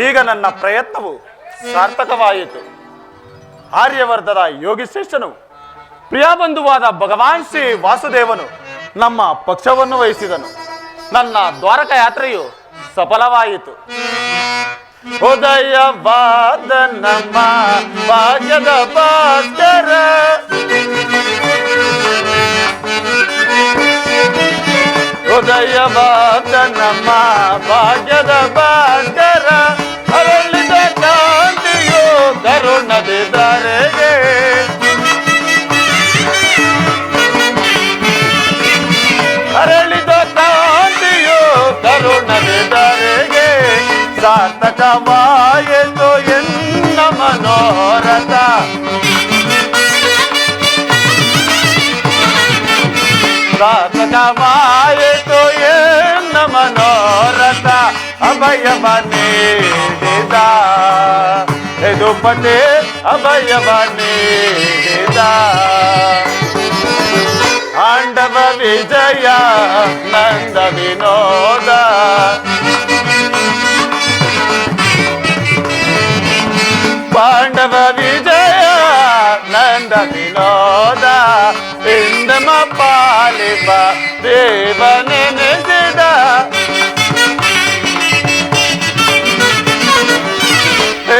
ಈಗ ನನ್ನ ಪ್ರಯತ್ನವು ಸಾರ್ಥಕವಾಯಿತು. ಆರ್ಯವರ್ಧದ ಯೋಗಿಶ್ರೇಷ್ಠನು ಪ್ರಿಯಬಂಧುವಾದ ಭಗವಾನ್ ಶ್ರೀ ವಾಸುದೇವನು ನಮ್ಮ ಪಕ್ಷವನ್ನು ವಹಿಸಿದನು. ನನ್ನ ದ್ವಾರಕ ಯಾತ್ರೆಯು ಸಫಲವಾಯಿತು. ಉದಯವಾದ ನಮ್ಮ ಭಾಗ್ಯದ ಭಾಸ್ಕರ, ಉದಯವಾದ ನಮ್ಮ ಭಾಗ್ಯದ ಭಾಸ್ಕರ, ಅರಳಿದ ಕಾಂತಿಯು ಕರುಣದೆ ಧರೆಗೆ, ಅರಳಿದ ಕಾಂತಿಯು ಕರುಣದೆ ಧರೆಗೆ, ಸಾರ್ಥಕವಾಯಿತು ಎನ್ನ ಮನೋರಥ, ಸಾರ್ಥಕವಾಯಿತು ಎನ್ನ ಮನೋರಥ. ಅಭಯವ ನೀಡಿದ ಯದುಪತಿ, ಅಭಯವ ನೀಡಿದ ಆಂಡವ ವಿಜಯ ನಂದ ವಿನೋದ, ಪಾಂಡವ ವಿಜಯ ನಂದ ವಿನೋದ, ಇಂದಮ ಪಾಲಿಪ ದೇವನೆನೆಸಿದ,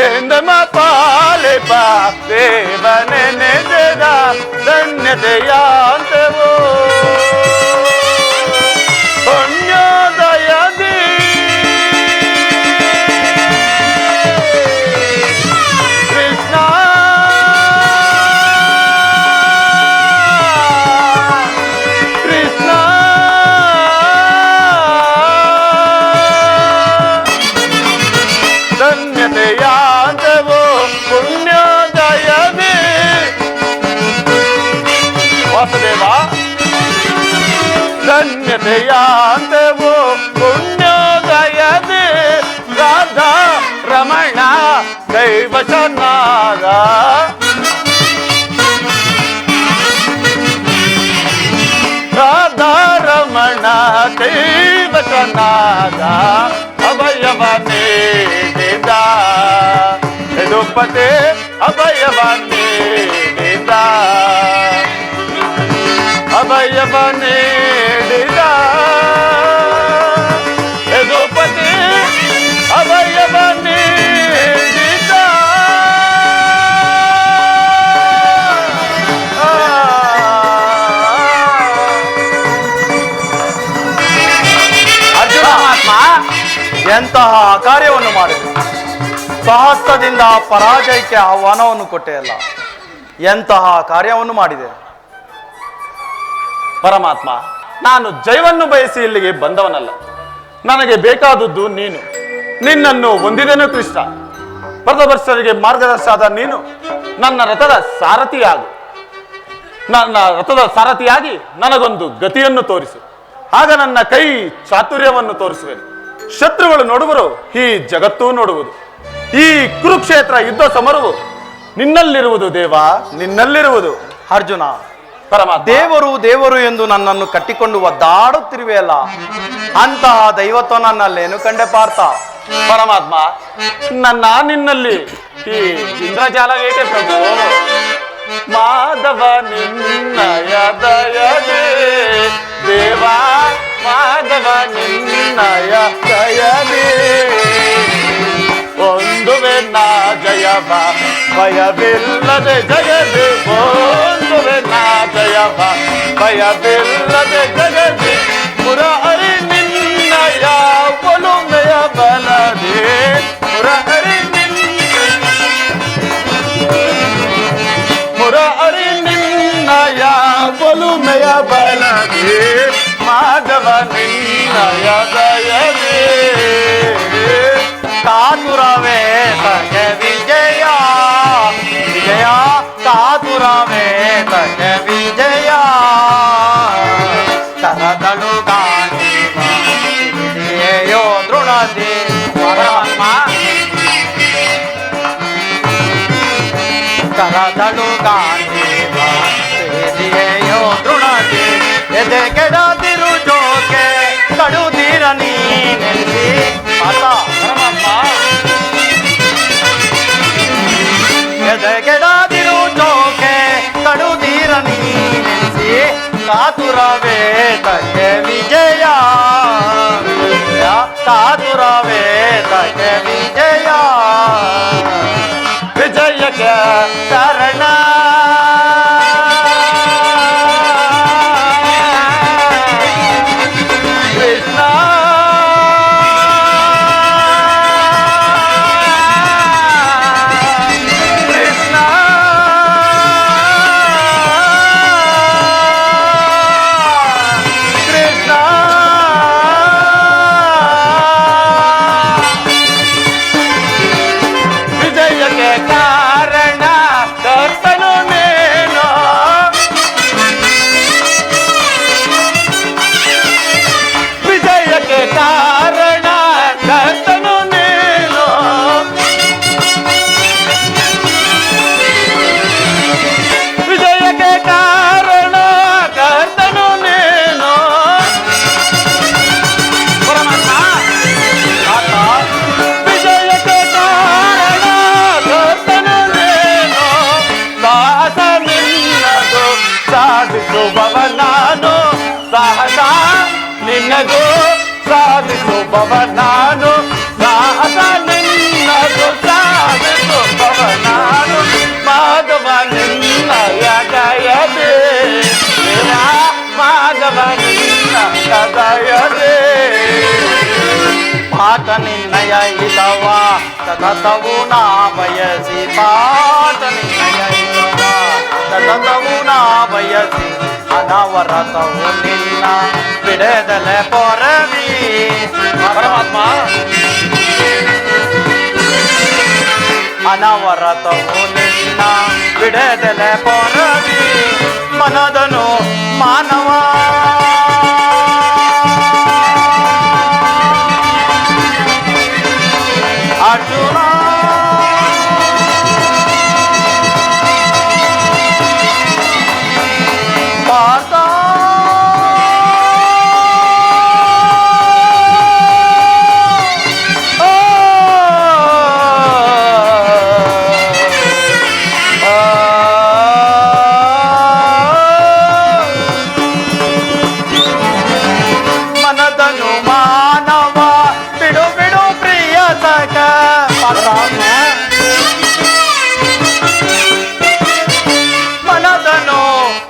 ಇಂದಮ ಪಾಲಿಪ ದೇವನೆನೆಸಿದ, ಧನ್ಯತೆಯಾಂತವೋ ಪುಣ್ಯೋದಯದಿ ಕೃಷ್ಣ, ಕೃಷ್ಣ ಧನ್ಯತೆಯಾಂತವೋ ಪುಣ್ಯೋದಯದಿ ವಾಸುದೇವ, ಧನ್ಯತೆಯಾಂತವೋ ಪುಣ್ಯೋದಯದಿ ರಾಧಾ ರಮಣ ಕೈವಶನಾದ, ರಾಧಾ ರಮಣ ಕೈವಶನಾದ, ಅಭಯವ ನೀಡಿದ ಯದುಪತಿ, ಅಭಯವ ನೀಡಿದ, ಅಭಯವ ನೀಡಿದ ಯದುಪತಿ, ಅಭಯವ ನೀಡಿದ. ಅರ್ಜುನ ಮಹಾತ್ಮ, ಎಂತಹ ಕಾರ್ಯವನ್ನು ಮಾಡಿದೆ. ಸಹಸ್ರದಿಂದ ಪರಾಜಯಕ್ಕೆ ಆಹ್ವಾನವನ್ನು ಕೊಟ್ಟೆಯಲ್ಲ, ಎಂತಹ ಕಾರ್ಯವನ್ನು ಮಾಡಿದೆ. ಪರಮಾತ್ಮ, ನಾನು ಜಯವನ್ನು ಬಯಸಿ ಇಲ್ಲಿಗೆ ಬಂದವನಲ್ಲ. ನನಗೆ ಬೇಕಾದದ್ದು ನೀನು. ನಿನ್ನನ್ನು ಹೊಂದಿದೆನು ಕೃಷ್ಣ. ಪರದರ್ಶರಿಗೆ ಮಾರ್ಗದರ್ಶಾದ ನೀನು ನನ್ನ ರಥದ ಸಾರಥಿಯಾಗು. ನನ್ನ ರಥದ ಸಾರಥಿಯಾಗಿ ನನಗೊಂದು ಗತಿಯನ್ನು ತೋರಿಸು. ಆಗ ನನ್ನ ಕೈ ಚಾತುರ್ಯವನ್ನು ತೋರಿಸುವೆನು. ಶತ್ರುಗಳು ನೋಡುವರು, ಈ ಜಗತ್ತೂ ನೋಡುವುದು. ಈ ಕುರುಕ್ಷೇತ್ರ ಯುದ್ಧ ಸಮರವು ನಿನ್ನಲ್ಲಿರುವುದು ದೇವ, ನಿನ್ನಲ್ಲಿರುವುದು. ಅರ್ಜುನ, ಪರಮಾತ್ಮ, ದೇವರು ದೇವರು ಎಂದು ನನ್ನನ್ನು ಕಟ್ಟಿಕೊಂಡು ಒದ್ದಾಡುತ್ತಿರುವೆಯಲ್ಲ, ಅಂತಹ ದೈವತ್ವ ನನ್ನಲ್ಲೇನು ಕಂಡೆ ಪಾರ್ಥ? ಪರಮಾತ್ಮ, ನಿನ್ನಲ್ಲಿ ಈ ಇಂದ್ರಜಾಲ ಏಕೆ ಪ್ರಭು? ಮಾಧವ ನಿನ್ನಯ ದಯದೇ ದೇವ, ಮಾಧವ ನಿನ್ನಯ ದಯದೇ ಒಂದುವೆ ನಾ ಜಯವ ಭಯವಿಲ್ಲದೆ ಜಗದೆ, ಒಂದುವೆ ನಾ ಜಯವ ಭಯವಿಲ್ಲದೆ ಜಗದೆ, ಮುರಹರಿ ನಿನ್ನಯ ಒಲುಮೆಯ ಬಲದೆ, ಮುರಹರಿ ಮುರಹರಿ ನಿನ್ನಯ ಒಲುಮೆಯ ಬಲದೆ, ಮಾಧವ ನಿನ್ನಯ ದಯದೇ ಕಾತುರವೇ ತಗೆ ವಿಜಯ, ವಿಜಯ ಕಾತುರವೇ ತಗೆ ವಿಜಯ, ಕರದಳು ಗಾಣಿಯೋ ದೃಢತೆ. ಪರಮಾತ್ಮ, ಕರದಳು ಗಾಣಿಯೋ ದೃಢತೆ, ಎದೆ ಕೆಡದಿರು ಜೋಕೆ ಕಡುದಿರ ನೀನೆಲ್ಲಿ. ಪರಮಾತ್ಮ, ಕಾತುರವೇ ತಗೆ ವಿಜಯ ಕಾತುರವೇ ತಗೆ ವಿಜಯ ವಿಜಯಕ್ಕೆ ಕಾರಣ ಕೃಷ್ಣ ಕೃಷ್ಣ ಕೃಷ್ಣ ವಿಜಯಕ್ಕೆ ಕಾರಣ ಕರ್ತನು ನೀನು ವಿಜಯಕ್ಕೆ ಕಾರಣ ಕರ್ತನು ನೀನು ವಿಜಯಕ್ಕೆ ಕಾರಣ ಕರ್ತನು ನೀನು ಪರಮಾತ್ಮ ವಿಜಯಕ್ಕೆ ಕಾರಣ ಕರ್ತನು ನೀನು ಸಾಹಸ ನಿನ್ನದು ಸಾಧಿಸುವವ ನಾನು ಸಾಹಸ ನಿನ್ನದು ಸಾಧಿಸುವವ ನಾನು ಸಾಹಸ ನಿನ್ನದು ಸಾಧಿಸುವವ ನಾನು ಮಾಧವ ನಿನ್ನ ಗಯದೆ ಮಾಧವ ನಿನ್ನ ಗಯದೆ ಪಾತ ನಿನ್ನಯ ಹಿತವ ಸತತವು ನಾ ಬಯಸಿ ಪಾತ ನಿನ್ನಯ ಹಿತವ ಸತತವು ನಾ ಬಯಸಿ ಅನವರತವು ನಿನ್ನ ಬಿಡದಲೆ ಪೊರವಿ ಪರಮಾತ್ಮ ಅನವರತವು ನಿನ್ನ ಬಿಡದಲೆ ಪೊರವಿ ಮನದನು ಮಾನವ ಅರ್ಜುನ ಪಾರ್ಥ ಮನದನು ಮಾನವ ಬಿಡು ಬಿಡು ಪ್ರಿಯ ಸಖ ಮನದನು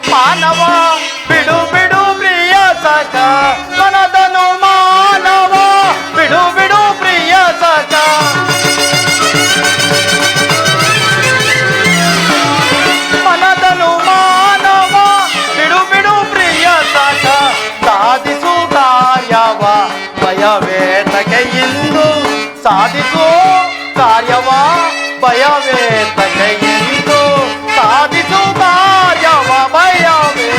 ಮಾನವ ಬಿಡು ಬಿಡು ಪ್ರಿಯ ಸಖ ಮನದನು ಮಾನವ ಬಿಡು ಬಿಡು ಪ್ರಿಯ ಸಖ ಮನದನು ಮಾನವ ಬಿಡು ಬಿಡು ಪ್ರಿಯ ಸಖ ಸಾಧಿಸು ಕಾರ್ಯವ ಭಯವೇ ತಗೆಯಿಂದು ಸಾಧಿಸು ಕಾರ್ಯವ ಭಯವೇ ತಗೆಯಿಂದು ಸಾಧಿಸು ಕಾರ್ಯವ ಭಯವೇ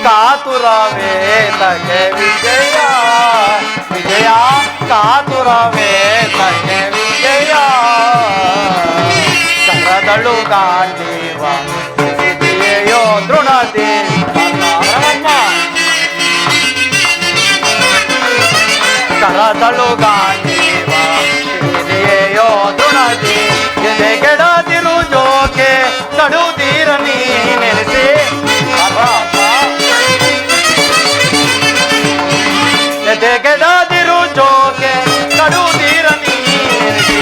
ಕಾತುರವೇ ತಗೆ ವಿಜಯ ವಿಜಯ ಕಾತುರವೇ ತಗೆ ವಿಜಯ ಕರದಳು ಗಾಂಧೀವ ಸಿದ್ಧಿಯೋ ದೃಢತೆ ಕರದಳು ಗಾಂಧೀವ ಸಿದ್ಧಿಯೋ ದೃಢತೆ ಎದೆಗೆಡದಿರು ಜೋಕೆ ಕಡುತ್ತೀರ ನೀ ನೆನೆಸಿ ಎದೆಗೆಡದಿರು ಜೋಕೆ ಕಡುತ್ತೀರ ನೀ ನೆನೆಸಿ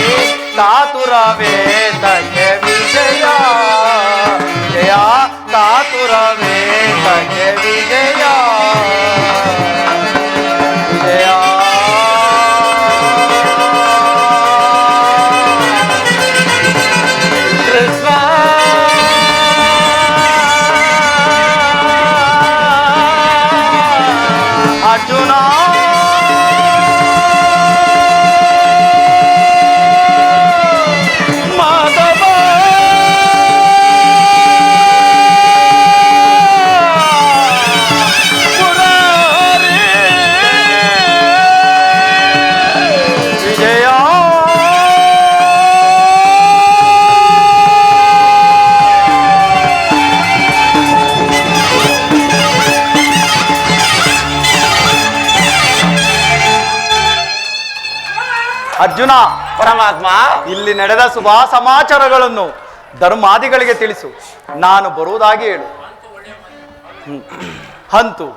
ಕಾತುರವೇ ತಗೆ ವಿಜಯ ಜಯ ಕಾತುರವೇ ತಗೆ ವಿಜಯ ವಿಜಯ ಕೃಷ್ಣ ಅರ್ಜುನ ಮಾಧವ ಮುರಾರಿ ವಿಜಯ ಅರ್ಜುನ ಪರಮಾತ್ಮ ಇಲ್ಲಿ ನಡೆದ ಶುಭ ಸಮಾಚಾರಗಳನ್ನು ಧರ್ಮಾದಿಗಳಿಗೆ ತಿಳಿಸು ನಾನು ಬರುವುದಾಗಿ ಹೇಳು ಅಂತೂ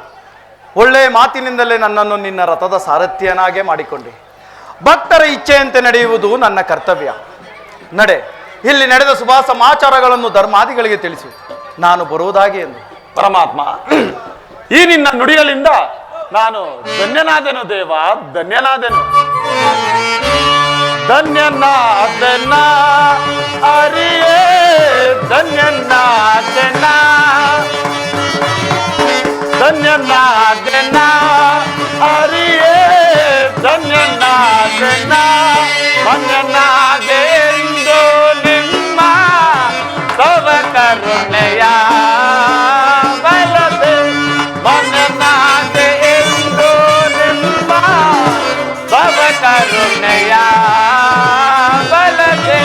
ಒಳ್ಳೆ ಮಾತಿನಿಂದಲೇ ನನ್ನನ್ನು ನಿನ್ನ ರಥದ ಸಾರಥ್ಯನಾಗೆ ಮಾಡಿಕೊಂಡೆ. ಭಕ್ತರ ಇಚ್ಛೆಯಂತೆ ನಡೆಯುವುದು ನನ್ನ ಕರ್ತವ್ಯ. ನಡೆ, ಇಲ್ಲಿ ನಡೆದ ಶುಭ ಸಮಾಚಾರಗಳನ್ನು ಧರ್ಮಾದಿಗಳಿಗೆ ತಿಳಿಸು, ನಾನು ಬರುವುದಾಗಿ ಎಂದು. ಪರಮಾತ್ಮ, ಈ ನಿನ್ನ ನುಡಿಗಳಿಂದ ನಾನು ಧನ್ಯನಾದೆನು ದೇವ, ಧನ್ಯನಾದೆನು. ಧನ್ಯನಾದೆನ ಅರಿಯೇ, ಧನ್ಯನಾದೆನ, ಧನ್ಯನಾದೆನ ಅರಿಯೇ, ಧನ್ಯನಾದೆನ, ಧನ್ಯನಾದೆಂದು ನಿಮ್ಮ ತವ ಕರುಣೆಯ ಬಲದೆ, ಧನ್ಯನಾದೆ ಎಂದು ನಿಮ್ಮ ತವ ಕರುಣೆಯ ಬಲದೆ,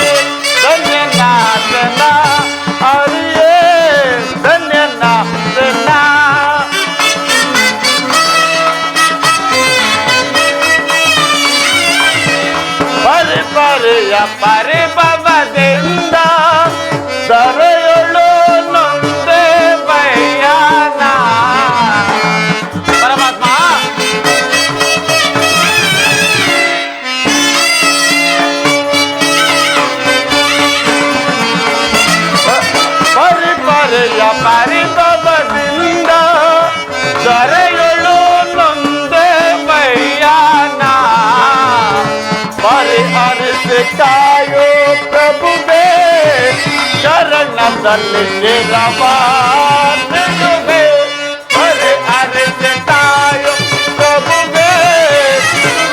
ಧನ್ಯನಾದೆನ ಅರಿಯೇ, ಧನ್ಯನಾದೆನ. ಪರಿಪರಿಯ ಪರಿಭವದಿಂದ ದರೆಯೊಳು ನೊಂದೆ ಬಯ್ಯಾನ. ಪರಮಾತ್ಮ, ಪರಿಪರಿಯ ಪರಿಭವದಿಂದ ದರೆಯೊಳು ನೊಂದೆ ಬಯ್ಯಾನ. ಪರಿಹರಿಸಿ ಕಾಯೋ ಪ್ರಭುವೇ, ಶರಣದಲ್ಲಿ ಶಿರವಾನಿಡುವೆ. ಪರಿಹರಿಸಿ ಕಾಯೋ ಪ್ರಭುವೇ,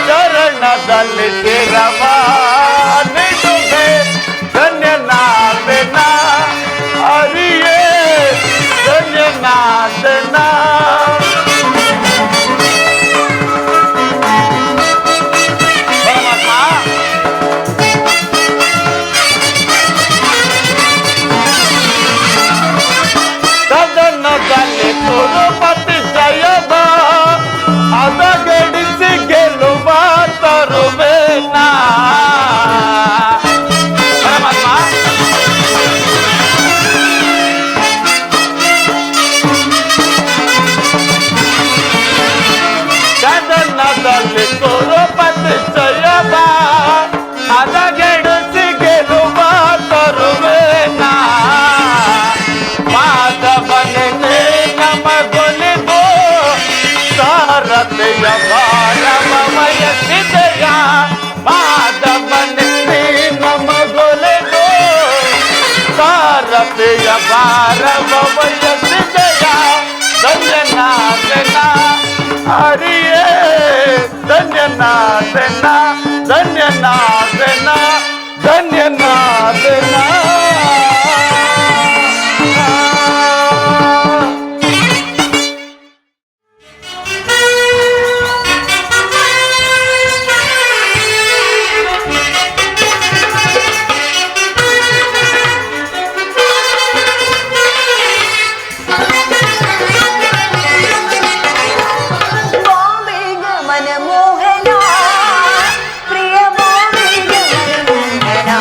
ಶರಣದಲ್ಲಿ ಶಿರವಾನಿಡುವೆ. ಧನ್ಯನಾದೆನ ಅರಿಯೇ, ಧನ್ಯನಾದೆನ. ಸದನದಲ್ಲಿ ಕುರುಪತಿ ಜಯದ ಅದಗಡಿಸಿ ಗೆಲುವ ತರುವೇನ. ಪರಮಾತ್ಮ, ಸದನದಲ್ಲಿ ಕುರುಪತಿ ಜಯದ ಅದಗಡಿಸಿ ಗೆಲುವ ತರುವೇನ. ಮಾಧವನೇ ನಮಗೊಲಿದು ಸಾರಥೆಯ ಭಾರವ ವಯಸ್ಸಿದೆಯ. ಮಾಧವನೇ ನಮಗೊಲಿದು ಸಾರಥೆಯ ಭಾರವ ವಯಸ್ಸಿದೆಯ. ಧನ್ಯನಾದೆನ ಅರಿಯೇ, ಧನ್ಯನಾದೆನ, ಧನ್ಯನಾದೆನ, ಧನ್ಯನಾದೆನ. मनमोहना प्रिय मोहना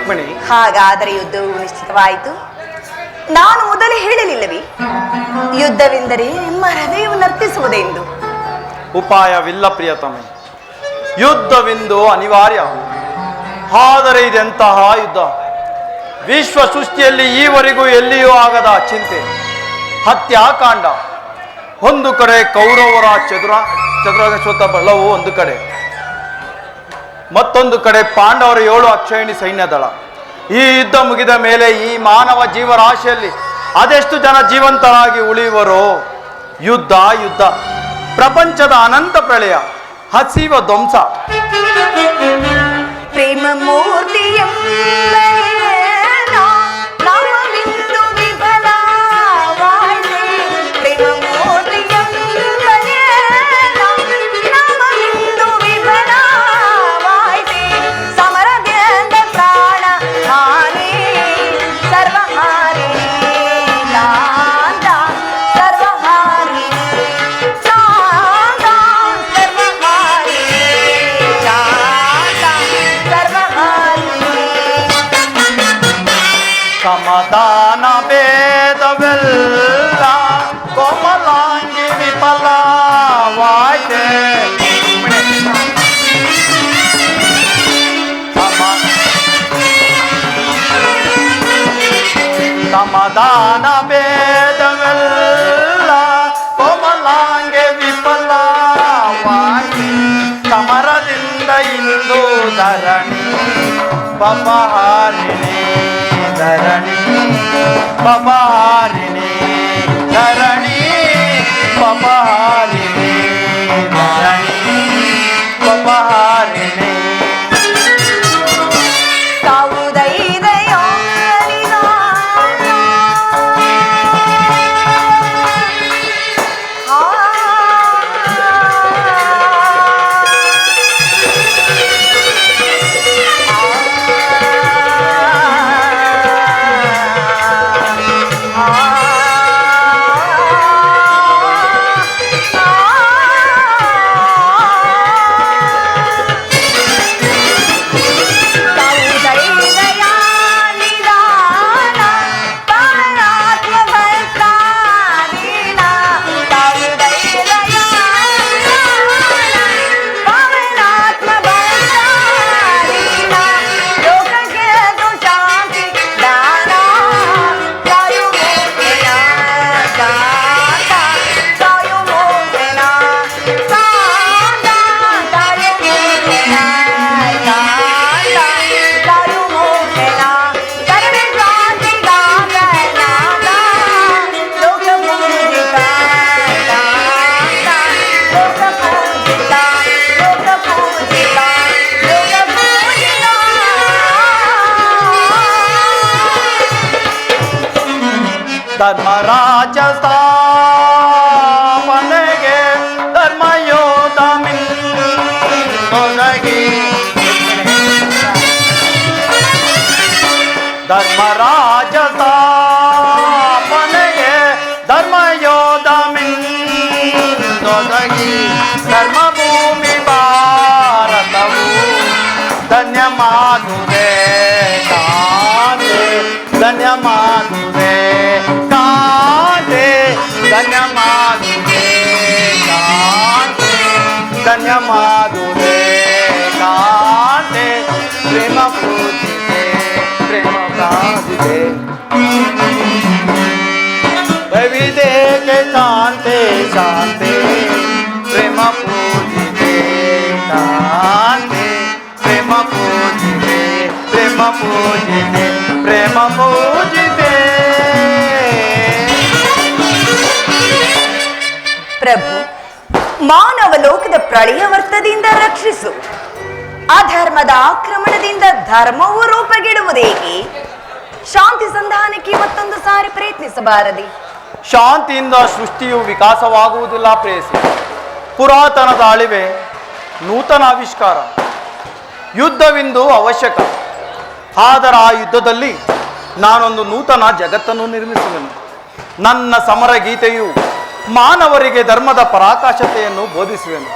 ರುಕ್ಮಿಣಿ. ಹಾಗಾದರೆ ಯುದ್ಧವು ನಿಶ್ಚಿತವಾಯಿತು. ನಾನು ಮೊದಲೇ ಹೇಳಲಿಲ್ಲವೇ, ಯುದ್ಧವೆಂದರೆ ನಿಮ್ಮ ಹೃದಯವು ನರ್ತಿಸುವುದೆಂದು. ಉಪಾಯವಿಲ್ಲ ಪ್ರಿಯತಮೆ, ಯುದ್ಧವೆಂದು ಅನಿವಾರ್ಯ. ಆದರೆ ಇದೆಂತಹ ಯುದ್ಧ? ವಿಶ್ವ ಸೃಷ್ಟಿಯಲ್ಲಿ ಈವರೆಗೂ ಎಲ್ಲಿಯೂ ಆಗದ ಚಿಂತೆ, ಹತ್ಯಾಕಾಂಡ. ಒಂದು ಕಡೆ ಕೌರವರ ಚತುರಾಶ್ವತ ಬಲವು ಒಂದು ಕಡೆ, ಮತ್ತೊಂದು ಕಡೆ ಪಾಂಡವರ 7 ಅಕ್ಷಯಣಿ ಸೈನ್ಯ ದಳ. ಈ ಯುದ್ಧ ಮುಗಿದ ಮೇಲೆ ಈ ಮಾನವ ಜೀವರಾಶಿಯಲ್ಲಿ ಅದೆಷ್ಟು ಜನ ಜೀವಂತರಾಗಿ ಉಳಿಯುವರೋ? ಯುದ್ಧ ಯುದ್ಧ, ಪ್ರಪಂಚದ ಅನಂತ ಪ್ರಳಯ, ಹಸಿವ ಧ್ವಂಸ. ಪ್ರೇಮ ಮೂರ್ತಿಯಂ ಸಮಾಧಾನ ಭೇದವೆಲ್ಲ ಕೋಮಲಾಂಗಿ ವಿಫಲವಾಯ್ತೆ. ಸಮಾಧಾನ ಭೇದವೆಲ್ಲ ಕೋಮಲಾಂಗಿ ವಿಫಲವಾಯ್ತೆ. ಸಮರದಿಂದ ಇಂದು ಧರಣಿ ಪಪಹಾರಿಣಿ, ಧರಣಿ ಪಪಹಾರಿಣಿ, ಧರಣಿ ಪಪಹಾರಿಣಿ, ಧರಣಿ ಪಪಹಾರಿಣಿ. ಧರ್ಮರಾಜ ಸ್ಥಾಪನೆಗೆ ಧರ್ಮಯೋಧ ಮಿನ್ನೊದಗಿ. ಧರ್ಮರಾಜ ಸ್ಥಾಪನೆಗೆ ಧರ್ಮಯೋಧ ಮಿನ್ನೊದಗಿ. ಧರ್ಮಭೂಮಿ ಭಾರತವು ಧನ್ಯ ಮಾಡುವೆ ಕಾಂತೆ, ಧನ್ಯ ಮಾಡುವೆ ಕಾಂತೆ, ಧನ್ಯ ಮಾಡುವೆ ಕಾಂತೆ, ಧನ್ಯ ಮಾಡುವೆ ಕಾಂತೆ. ಪ್ರೇಮ ಪೂಜಿತೆ, ಪ್ರೇಮ ಪ್ರಾರ್ಥಿತೆ, ವಿವೇಕೆ ಶಾಂತೆ ಶಾಂತೆ. ಪ್ರೇಮ ಪೂಜಿತೆ ಶಾಂತೆ, ಪ್ರೇಮ ಪೂಜಿತೆ, ಪ್ರೇಮ ಪೂಜಿತೆ, ಪ್ರೇಮ ಪೂಜಿತೆ. ಪ್ರಭು, ಮಾನವ ಲೋಕದ ಪ್ರಳಯ ವರ್ತದಿಂದ ರಕ್ಷಿಸು. ಅಧರ್ಮದ ಆಕ್ರಮಣದಿಂದ ಧರ್ಮವು ರೂಪಗೆಡುವುದೇಕೆ? ಶಾಂತಿ ಸಂಧಾನಕ್ಕೆ ಮತ್ತೊಂದು ಸಾರಿ ಪ್ರಯತ್ನಿಸಬಾರದೆ? ಶಾಂತಿಯಿಂದ ಸೃಷ್ಟಿಯು ವಿಕಾಸವಾಗುವುದಿಲ್ಲ ಪ್ರೇಯಸಿ. ಪುರಾತನದ ಅಳಿವೆ ನೂತನ ಆವಿಷ್ಕಾರ. ಯುದ್ಧವಿಂದು ಅವಶ್ಯಕ. ಆದರೆ ಆ ಯುದ್ಧದಲ್ಲಿ ನಾನೊಂದು ನೂತನ ಜಗತ್ತನ್ನು ನಿರ್ಮಿಸುವೆನು. ನನ್ನ ಸಮರ ಗೀತೆಯು ಮಾನವರಿಗೆ ಧರ್ಮದ ಪರಾಕಾಷ್ಠತೆಯನ್ನು ಬೋಧಿಸುವೆನು.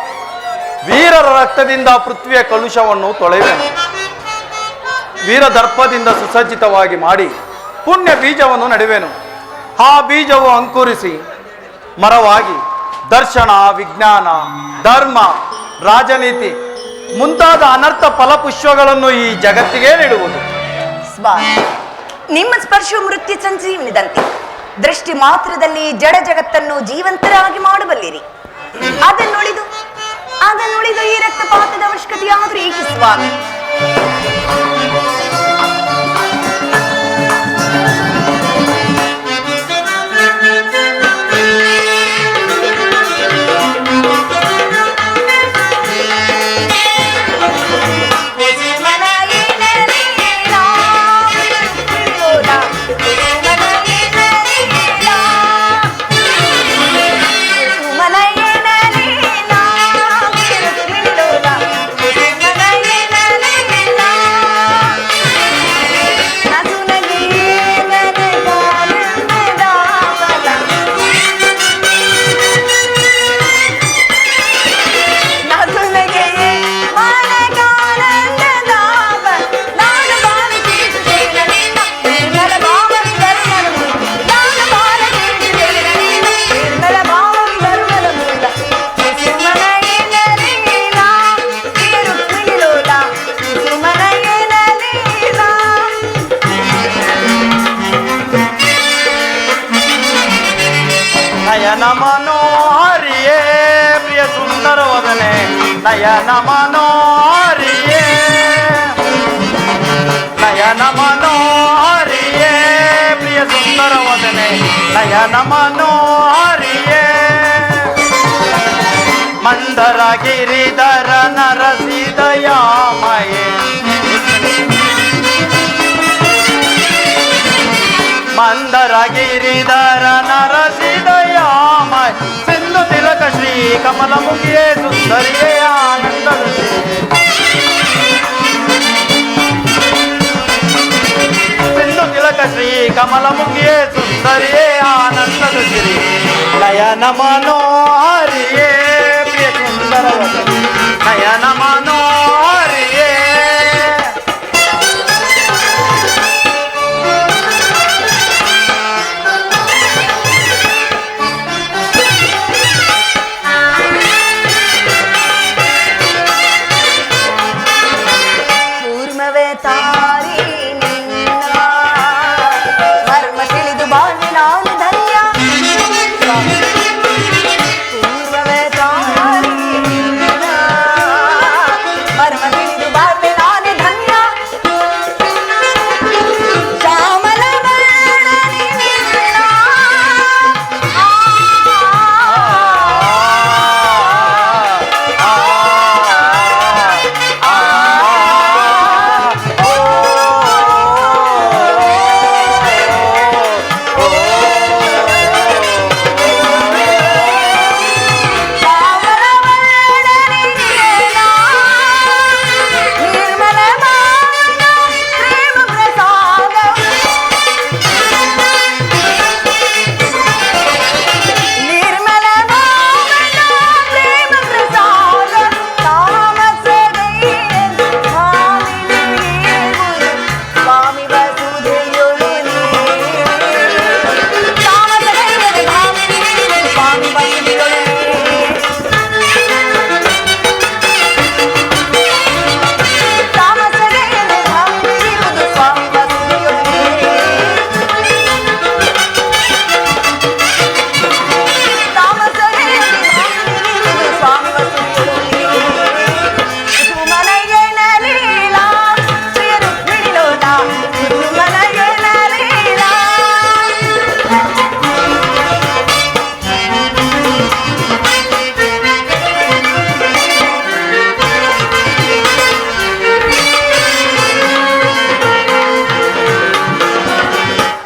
ವೀರರ ರಕ್ತದಿಂದ ಪೃಥ್ವಿಯ ಕಲುಷವನ್ನು ತೊಳೆಯುವೆನು. ವೀರದರ್ಪದಿಂದ ಸುಸಜ್ಜಿತವಾಗಿ ಮಾಡಿ ಪುಣ್ಯ ಬೀಜವನ್ನು ನೆಡುವೆನು. ಆ ಬೀಜವು ಅಂಕುರಿಸಿ ಮರವಾಗಿ ದರ್ಶನ, ವಿಜ್ಞಾನ, ಧರ್ಮ, ರಾಜನೀತಿ ಮುಂತಾದ ಅನರ್ಥ ಫಲಪುಷ್ಪಗಳನ್ನು ಈ ಜಗತ್ತಿಗೆ ನೀಡುವುದು. ಸ್ವಾಮಿ, ನಿಮ್ಮ ಸ್ಪರ್ಶವು ಮೃತ್ಯು ಸಂಜೀವನಿದಂತೆ ದೃಷ್ಟಿ ಮಾತ್ರದಲ್ಲಿ ಜಡ ಜಗತ್ತನ್ನು ಜೀವಂತರಾಗಿ ಮಾಡಬಲ್ಲಿರಿ. ಅದನ್ನುಳಿದು ಈ ರಕ್ತಪಾತದ ಅವಶ್ಯಕತೆಯಾದರೂ ಏಕೆ ಸ್ವಾಮಿ? ನಯನ ಮನೋಹರಿಯೇ ಪ್ರಿಯ ಸುಂದರ ವದನೆ, ನಯನ ಮನೋಹರಿಯೇ, ನಯನ ಮನೋಹರಿಯೇ ಪ್ರಿಯ ಸುಂದರ ವದನೆ, ನಯನ ಮನೋಹರಿಯೇ. ಮಂದರ ಗಿರಿಧರ ನರಸಿದಯಾಮಯೇ, ಮಂದರ ಗಿರಿಧರ ನರಸಿದಯಾಮಯ, ಸಿಂಧು ತಿಲಕ ಶ್ರೀ ಕಮಲ ಮುಖಿಯೇ ಸುಂದರಿಯೇ ಆನಂದದ ಸಿಂಧು ತಿಲಕ ಶ್ರೀ ಕಮಲ ಮುಖಿಯೇ ಸುಂದರಿಯೇ ಆನಂದದ ಸಿರಿ. ನಯನ ಮನೋಹರಿಯೇ ಪ್ರಿಯ ಸುಂದರ ವದನೆ, ನಯನ ಮನೋಹರಿಯೇ.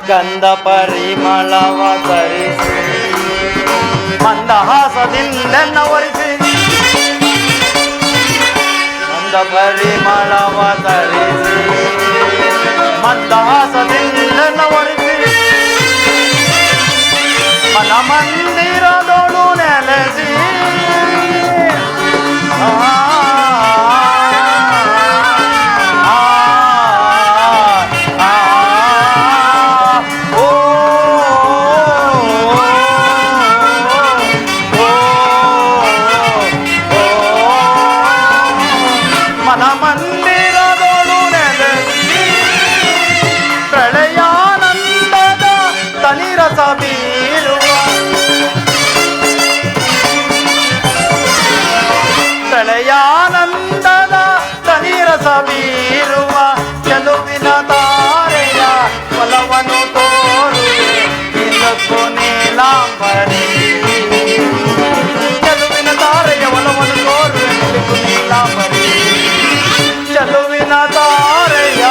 ಗಂಧ ಪರಿಮಳವ ತರಿಸಿ ಮಂದಹಾಸದಿಂದ ಒರಿಸಿ, ಗಂಧ ಪರಿಮಳವ ತರಿಸಿ ಮಂದಹಾಸದಿಂದ ಒರಿಸಿ, ಮನ ಮಂದಿರದೊಳು ನೆಲೆಸಿ ಎಳೆಯಾನಂದದ ತನಿರಸ ಬೀರುವ ಚೆಲುವಿನ ತಾರೆಯ ಒಲವನ್ನು ತೋರುವೆ ನಿಲುಕು ನೀಲಾಂಬರಿ. ಚೆಲುವಿನ ತಾರೆಯ ಒಲವನ್ನು ತೋರುವೆ ನಿಲುಕು ನೀಲಾಂಬರಿ. ಚೆಲುವಿನ ತಾರೆಯ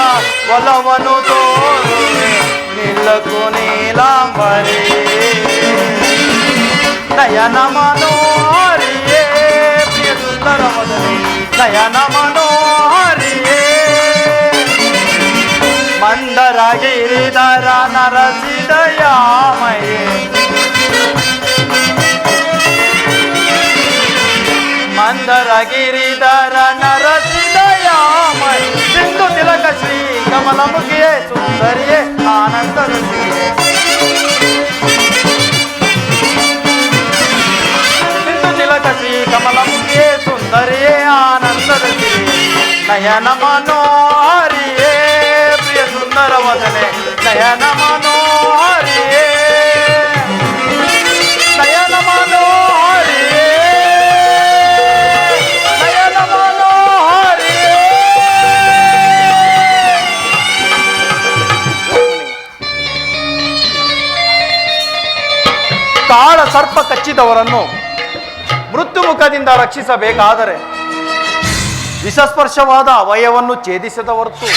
ಒಲವನ್ನು ತೋರುವೆ ನಿಲುಕು ನೀಲಾಂಬರಿ. ನಯನ ಮನೋಹರಿಯೇ ಪ್ರಿಯ ಸುಂದರ ವದನೆ ನಯನ ಮನೋಹರಿಯೇ ಮಂದರ ಗಿರಿಧರ ನರಸಿದಯಾಮಯೇ ಮಂದರ ಗಿರಿಧರ ನರಸಿದಯಾಮಯ ಸಿಂಧು ತಿಲಕ ಶ್ರೀ ಕಮಲಮುಖಿಯೇ ಸುಂದರಿಯೇ ಆನಂದದ ಶ್ರೀಯೇ ತಿಲಕ ಶ್ರೀ ಕಮಲಮುಖಿಯೇ ಸುಂದರಿಯೇ ಆನಂದದ ಶ್ರೀ ನಯನ ಮನೋಹರಿಯೇ ಪ್ರಿಯ ಸುಂದರ ವದನೆ ನಯನ ಮನೋಹರಿಯೇ ನಯನ ಮನೋಹರಿಯೇ ನಯನ ಮನೋಹರಿಯೇ. ಕಾಳ ಸರ್ಪ ಕಚ್ಚಿದವರನ್ನು ಮೃತ್ಯು ಮುಖದಿಂದ ರಕ್ಷಿಸಬೇಕಾದರೆ ವಿಷಸ್ಪರ್ಶವಾದ ಅವಯವನ್ನು ಛೇದಿಸದ ಹೊರತು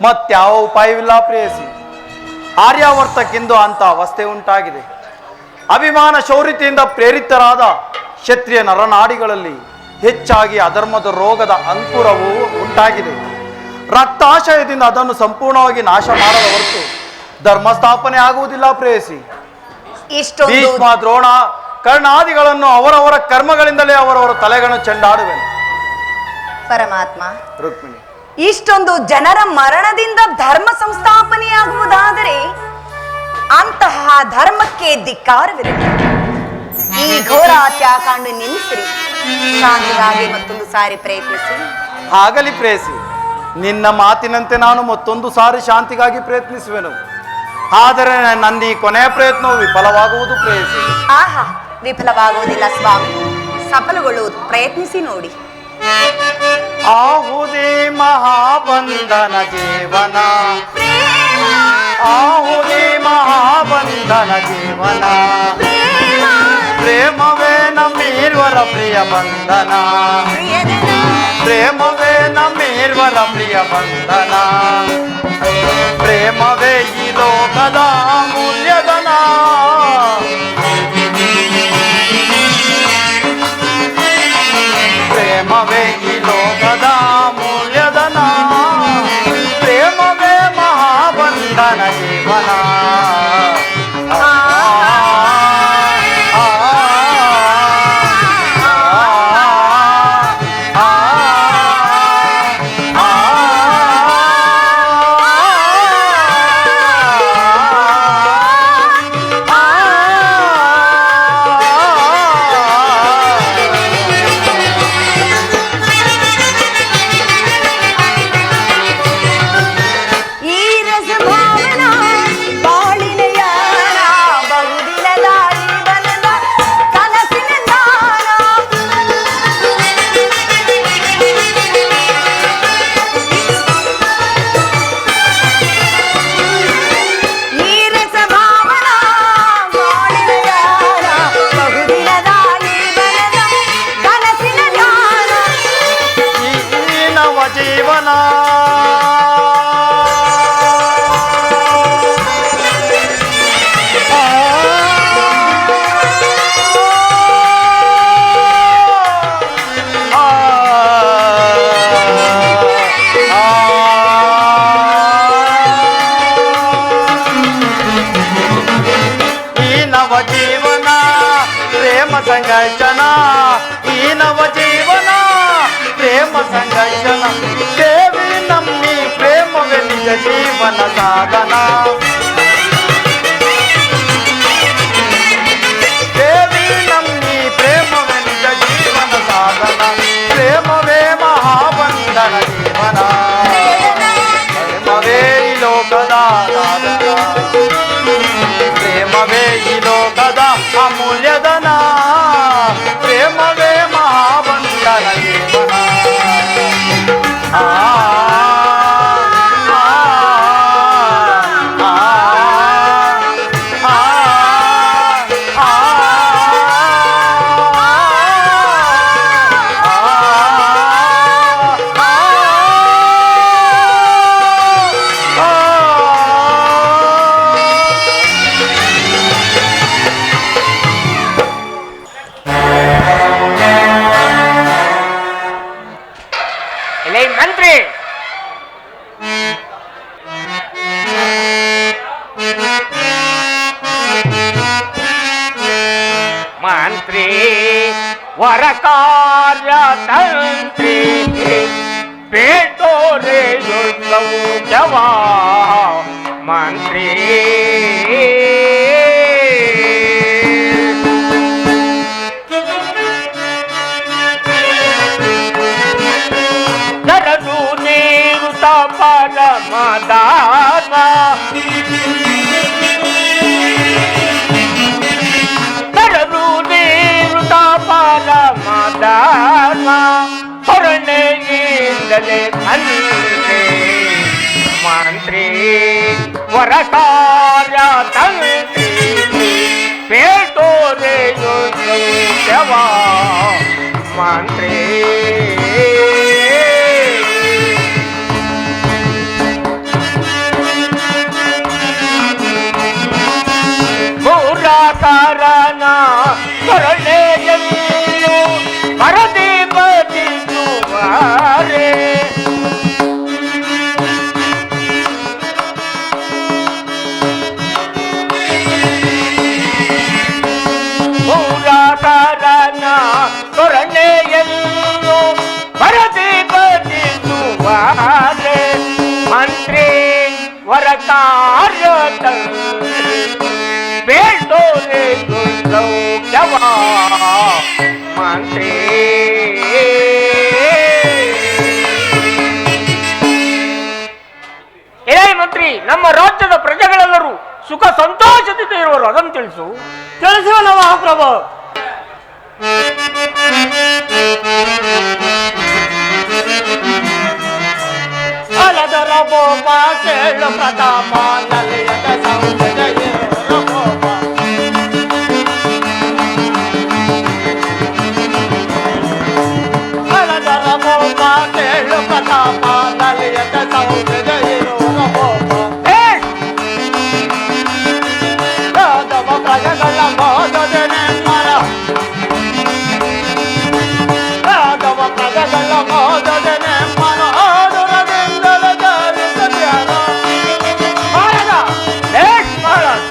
ಮತ್ಯಾವ ಉಪಾಯವಿಲ್ಲ ಪ್ರೇಯಸಿ. ಆರ್ಯಾವರ್ತಕ್ಕೆಂದು ಅಂತ ಅವಸ್ಥೆ ಉಂಟಾಗಿದೆ. ಅಭಿಮಾನ ಶೌರ್ಯತೆಯಿಂದ ಪ್ರೇರಿತರಾದ ಕ್ಷತ್ರಿಯ ನರನಾಡಿಗಳಲ್ಲಿ ಹೆಚ್ಚಾಗಿ ಅಧರ್ಮದ ರೋಗದ ಅಂಕುರವು ಉಂಟಾಗಿದೆ. ರಕ್ತಾಶಯದಿಂದ ಅದನ್ನು ಸಂಪೂರ್ಣವಾಗಿ ನಾಶ ಮಾಡದ ಹೊರತು ಧರ್ಮ ಸ್ಥಾಪನೆ ಆಗುವುದಿಲ್ಲ ಪ್ರೇಯಸಿ. ಭೀಷ್ಮ ದ್ರೋಣ ಕರ್ಣಾದಿಗಳನ್ನು ಅವರವರ ಕರ್ಮಗಳಿಂದಲೇ ಅವರವರ ತಲೆಗಳನ್ನು ಚೆಂಡಾಡುವೆನು. ಪರಮಾತ್ಮ, ರುಕ್ಮಿಣಿ, ಇಷ್ಟೊಂದು ಜನರ ಮರಣದಿಂದ ಧರ್ಮ ಸಂಸ್ಥಾಪನೆಯಾಗುವುದಾದರೆ ಅಂತಹ ಧರ್ಮಕ್ಕೆ ಧಿಕ್ಕಾರವಿರಲಿ. ಈ ಘೋರ ಹತ್ಯಾಕಾಂಡ ನಿಲ್ಲಿಸಿರಿ. ಶಾಂತಿಗಾಗಿ ಮತ್ತೊಂದು ಸಾರಿ ಪ್ರಯತ್ನಿಸಿ. ಆಗಲಿ ಪ್ರೇಯಸಿ, ನಿನ್ನ ಮಾತಿನಂತೆ ನಾನು ಮತ್ತೊಂದು ಸಾರಿ ಶಾಂತಿಗಾಗಿ ಪ್ರಯತ್ನಿಸುವೆನು. ಆದರೆ ನನ್ನ ಈ ಕೊನೆಯ ಪ್ರಯತ್ನವು ವಿಫಲವಾಗುವುದು ಪ್ರೇಯಸಿ. ಆಹಾ, ವಿಫಲವಾಗುವುದಿಲ್ಲ ಸ್ವಾಮಿ, ಸಫಲಗೊಳ್ಳುವುದು. ಪ್ರಯತ್ನಿಸಿ ನೋಡಿ. ಆಹುದೇ ಮಹಾಬಂಧನ ಜೀವನ, ಆಹುದೇ ಮಹಾಬಂಧನ ಜೀವನ, ಪ್ರೇಮವೇ ನಮ್ಮೀರ್ವರ ಪ್ರಿಯ ಬಂಧನ, ಪ್ರೇಮವೇ ನಮ್ಮೀರ್ವರ ಪ್ರಿಯ ಬಂಧನ, ಪ್ರೇಮವೇ ಈ ಲೋಕದ ಅಮೂಲ್ಯಧನ, ಪ್ರೇಮವೇ ಈ ಲೋಕದ ಅಮೂಲ್ಯಧನ, ಪ್ರೇಮವೇ ಮಹಾಬಂಧನ ಜೀವನ. ಸಂಘರ್ಷಣ ಈ ನವ ಜೀವನ ಪ್ರೇಮ ಸಂಘರ್ಷಣ ದೇವಿ ನಮ್ಮಿ ಪ್ರೇಮವೇ ನಿಜ ಜೀವನ ಸಾಧನ ದೇವಿ ನಮ್ಮಿ ಪ್ರೇಮವೇ ನಿಜ ಜೀವನ ಸಾಧನ ಪ್ರೇಮವೇ ಮಹಾಬಂಧನ ಜೀವನ ಪ್ರೇಮವೇ ಈ ಲೋಕದ ಸಾಧನ ಪ್ರೇಮವೇ ಈ ಲೋಕದ ಅಮೂಲ್ಯಧನ ಪ್ರೇಮವೇ ಮಹಾಬಂಧನ ಮಂತ್ರಿ ಮಂತ್ರಿ ವರ ಕಾರ್ಯ ತಂತ್ರಿ ಬೇಟೋರೆ ಸೌಖ್ಯವಾ ಮಂತ್ರಿ ಕರಡು ನೀರು ತಪಲ ಮದಾನ ಕರಡು ನೀರು ತಪಲ ಮದಾನ ಹೊರನೆಯಿಂದಲೇ ತಂದೆ ಮಂತ್ರಿ ವರ ಕಾರ್ಯ ತಂತ್ರಿ ಬೇಟೋರೆ ಸೌಖ್ಯವಾ ಮಂತ್ರಿ ಮೂರಾಕಾರನ ಕರುಣೆಯನ್ನು ಮರದಿ ಬದಿಸುವಾರೆ ಮೂರಾಕಾರನ ಕರುಣೆಯನ್ನು ಮರದಿ ಬದಿಸುವಾರೆ ಮಂತ್ರಿ ವರ ಕಾರ್ಯ ಬೇಟೋರೆ ಸೌಖ್ಯವಾ ಮಂತ್ರಿ ಏ ಮಂತ್ರಿ, ನಮ್ಮ ರಾಜ್ಯದ ಪ್ರಜೆಗಳೆಲ್ಲರೂ ಸುಖ ಸಂತೋಷದಿಂದ ಇರುವರು, ಅದನ್ನು ತಿಳಿಸು. ತಿಳಿಸುವ ಮಹಾಪ್ರಭು. ಅಲದರ ಬೋಪ ಕೇಳು ಪ್ರತಾಪ ನಲಿಯದ ಸೌಂದರ್ಯ ಬೋಪ. ಅಲದರ ಬೋಪ ಕೇಳು ಪ್ರತಾಪ ನಲಿಯದ ಸೌಂದರ್ಯ ಬೋಪ. ಯಾದವ ಪ್ರಜೆಗಳ ಮೋದನೆ ಮರ, ಯಾದವ ಪ್ರಜೆಗಳ ಮೋದನೆ ಮರ. ಆದುರದಿಂದಲೇ ಜಾರಿದ ಧ್ಯಾನ ಮಹಾರಾಜ, ಮಹಾರಾಜ,